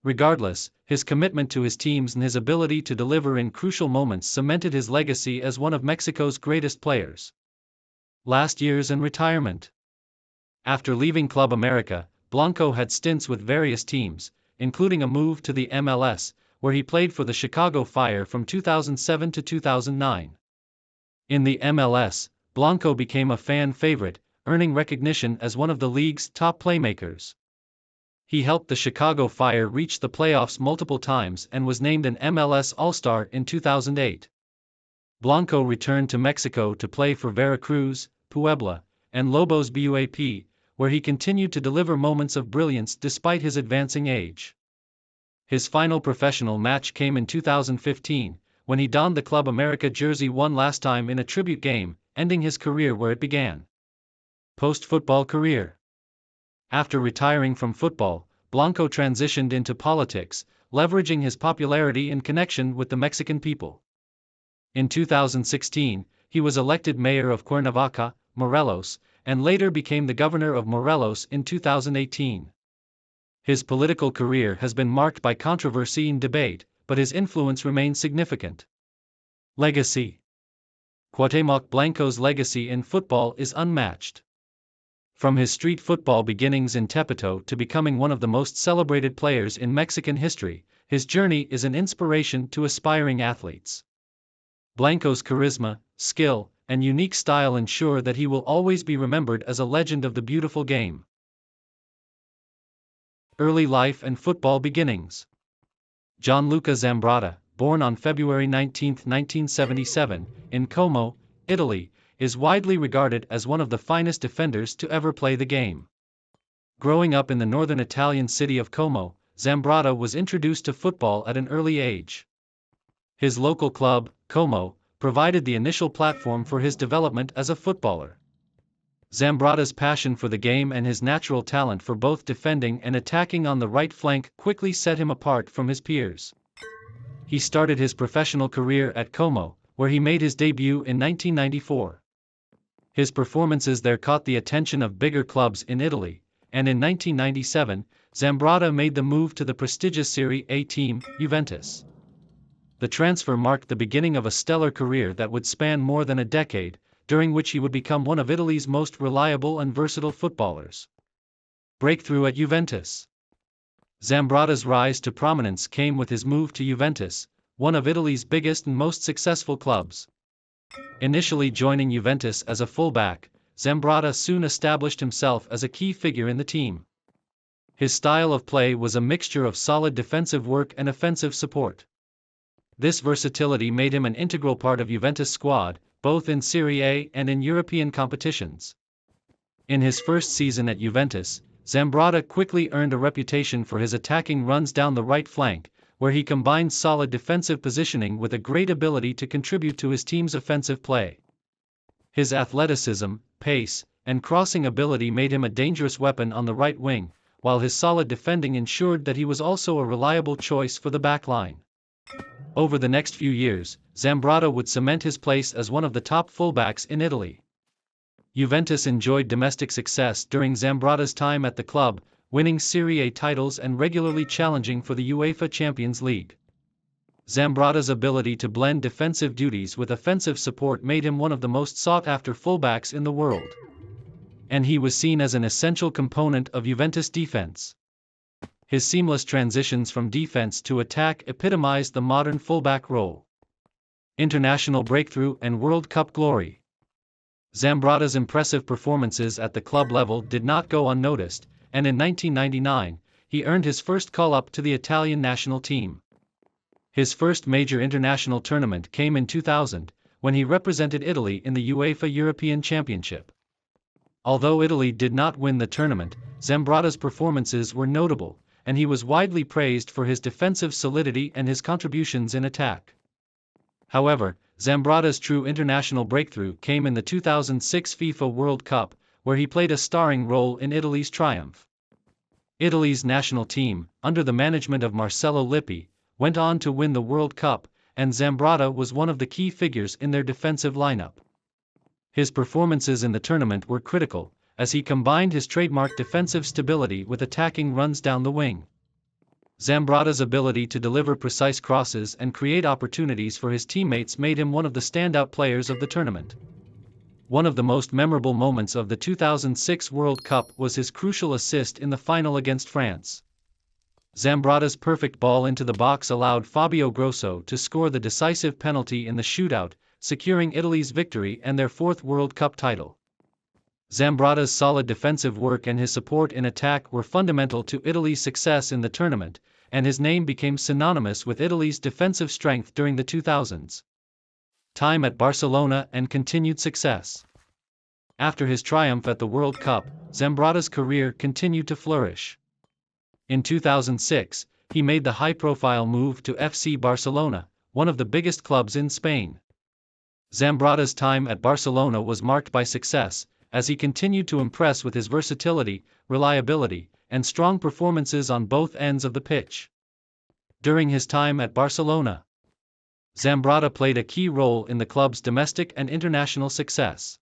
Speaker 1: Regardless, his commitment to his teams and his ability to deliver in crucial moments cemented his legacy as one of Mexico's greatest players. Last years and retirement. After leaving Club America, Blanco had stints with various teams, including a move to the MLS, where he played for the Chicago Fire from 2007 to 2009. In the MLS, Blanco became a fan favorite, earning recognition as one of the league's top playmakers. He helped the Chicago Fire reach the playoffs multiple times and was named an MLS All-Star in 2008. Blanco returned to Mexico to play for Veracruz, Puebla, and Lobos BUAP, where he continued to deliver moments of brilliance despite his advancing age. His final professional match came in 2015, when he donned the Club America jersey one last time in a tribute game, ending his career where it began. Post-football career. After retiring from football, Blanco transitioned into politics, leveraging his popularity and connection with the Mexican people. In 2016, he was elected mayor of Cuernavaca, Morelos, and later became the governor of Morelos in 2018. His political career has been marked by controversy and debate, but his influence remains significant. Legacy. Cuauhtémoc Blanco's legacy in football is unmatched. From his street football beginnings in Tepito to becoming one of the most celebrated players in Mexican history, his journey is an inspiration to aspiring athletes. Blanco's charisma, skill, and unique style ensure that he will always be remembered as a legend of the beautiful game. Early life and football beginnings. Gianluca Zambrotta, born on February 19, 1977, in Como, Italy, is widely regarded as one of the finest defenders to ever play the game. Growing up in the northern Italian city of Como, Zambrotta was introduced to football at an early age. His local club, Como, provided the initial platform for his development as a footballer. Zambrotta's passion for the game and his natural talent for both defending and attacking on the right flank quickly set him apart from his peers. He started his professional career at Como, where he made his debut in 1994. His performances there caught the attention of bigger clubs in Italy, and in 1997, Zambrotta made the move to the prestigious Serie A team, Juventus. The transfer marked the beginning of a stellar career that would span more than a decade, during which he would become one of Italy's most reliable and versatile footballers. Breakthrough at Juventus. Zambrotta's rise to prominence came with his move to Juventus, one of Italy's biggest and most successful clubs. Initially joining Juventus as a fullback, Zambrotta soon established himself as a key figure in the team. His style of play was a mixture of solid defensive work and offensive support. This versatility made him an integral part of Juventus' squad, both in Serie A and in European competitions. In his first season at Juventus, Zambrotta quickly earned a reputation for his attacking runs down the right flank, where he combined solid defensive positioning with a great ability to contribute to his team's offensive play. His athleticism, pace, and crossing ability made him a dangerous weapon on the right wing, while his solid defending ensured that he was also a reliable choice for the back line. Over the next few years, Zambrotta would cement his place as one of the top fullbacks in Italy. Juventus enjoyed domestic success during Zambrotta's time at the club, winning Serie A titles and regularly challenging for the UEFA Champions League. Zambrotta's ability to blend defensive duties with offensive support made him one of the most sought-after fullbacks in the world. And he was seen as an essential component of Juventus' defense. His seamless transitions from defense to attack epitomized the modern fullback role. International breakthrough and World Cup glory. Zambrotta's impressive performances at the club level did not go unnoticed, and in 1999, he earned his first call-up to the Italian national team. His first major international tournament came in 2000, when he represented Italy in the UEFA European Championship. Although Italy did not win the tournament, Zambrotta's performances were notable, and he was widely praised for his defensive solidity and his contributions in attack. However, Zambrotta's true international breakthrough came in the 2006 FIFA World Cup, where he played a starring role in Italy's triumph. Italy's national team, under the management of Marcello Lippi, went on to win the World Cup, and Zambrotta was one of the key figures in their defensive lineup. His performances in the tournament were critical, as he combined his trademark defensive stability with attacking runs down the wing. Zambrotta's ability to deliver precise crosses and create opportunities for his teammates made him one of the standout players of the tournament. One of the most memorable moments of the 2006 World Cup was his crucial assist in the final against France. Zambrotta's perfect ball into the box allowed Fabio Grosso to score the decisive penalty in the shootout, securing Italy's victory and their fourth World Cup title. Zambrotta's solid defensive work and his support in attack were fundamental to Italy's success in the tournament, and his name became synonymous with Italy's defensive strength during the 2000s. Time at Barcelona and continued success. After his triumph at the World Cup, Zambrotta's career continued to flourish. In 2006, he made the high-profile move to FC Barcelona, one of the biggest clubs in Spain. Zambrotta's time at Barcelona was marked by success, as he continued to impress with his versatility, reliability, and strong performances on both ends of the pitch. During his time at Barcelona, Zambrotta played a key role in the club's domestic and international success.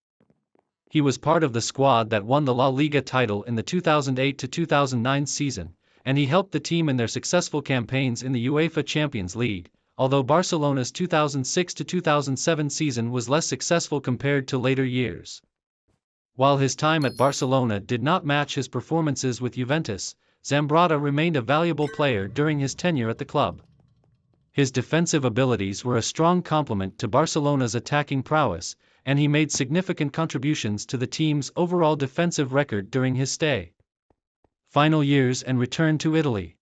Speaker 1: He was part of the squad that won the La Liga title in the 2008-2009 season, and he helped the team in their successful campaigns in the UEFA Champions League, although Barcelona's 2006-2007 season was less successful compared to later years. While his time at Barcelona did not match his performances with Juventus, Zambrotta remained a valuable player during his tenure at the club. His defensive abilities were a strong complement to Barcelona's attacking prowess, and he made significant contributions to the team's overall defensive record during his stay. Final years and return to Italy.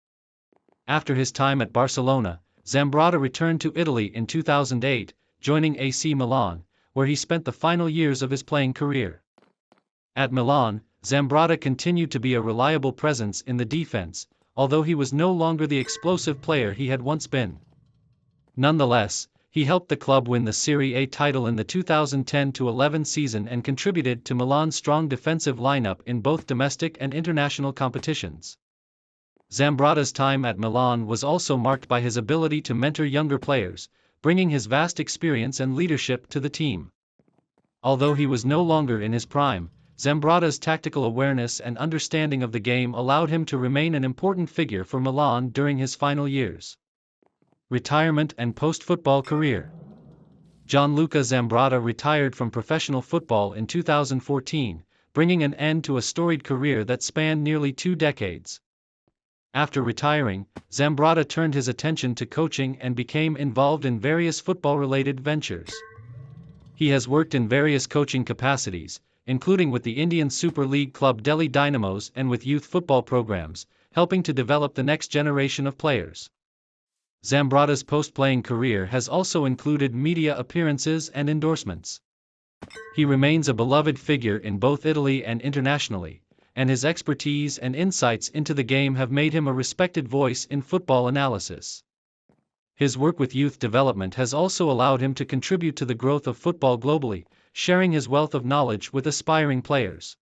Speaker 1: After his time at Barcelona, Zambrotta returned to Italy in 2008, joining AC Milan, where he spent the final years of his playing career. At Milan, Zambrotta continued to be a reliable presence in the defense, although he was no longer the explosive player he had once been. Nonetheless, he helped the club win the Serie A title in the 2010-11 season and contributed to Milan's strong defensive lineup in both domestic and international competitions. Zambrotta's time at Milan was also marked by his ability to mentor younger players, bringing his vast experience and leadership to the team. Although he was no longer in his prime, Zambrotta's tactical awareness and understanding of the game allowed him to remain an important figure for Milan during his final years. Retirement and post-football career. Gianluca Zambrotta retired from professional football in 2014, bringing an end to a storied career that spanned nearly 2 decades. After retiring, Zambrotta turned his attention to coaching and became involved in various football-related ventures. He has worked in various coaching capacities, including with the Indian Super League club Delhi Dynamos and with youth football programs, helping to develop the next generation of players. Zambrotta's post-playing career has also included media appearances and endorsements. He remains a beloved figure in both Italy and internationally, and his expertise and insights into the game have made him a respected voice in football analysis. His work with youth development has also allowed him to contribute to the growth of football globally, sharing his wealth of knowledge with aspiring players.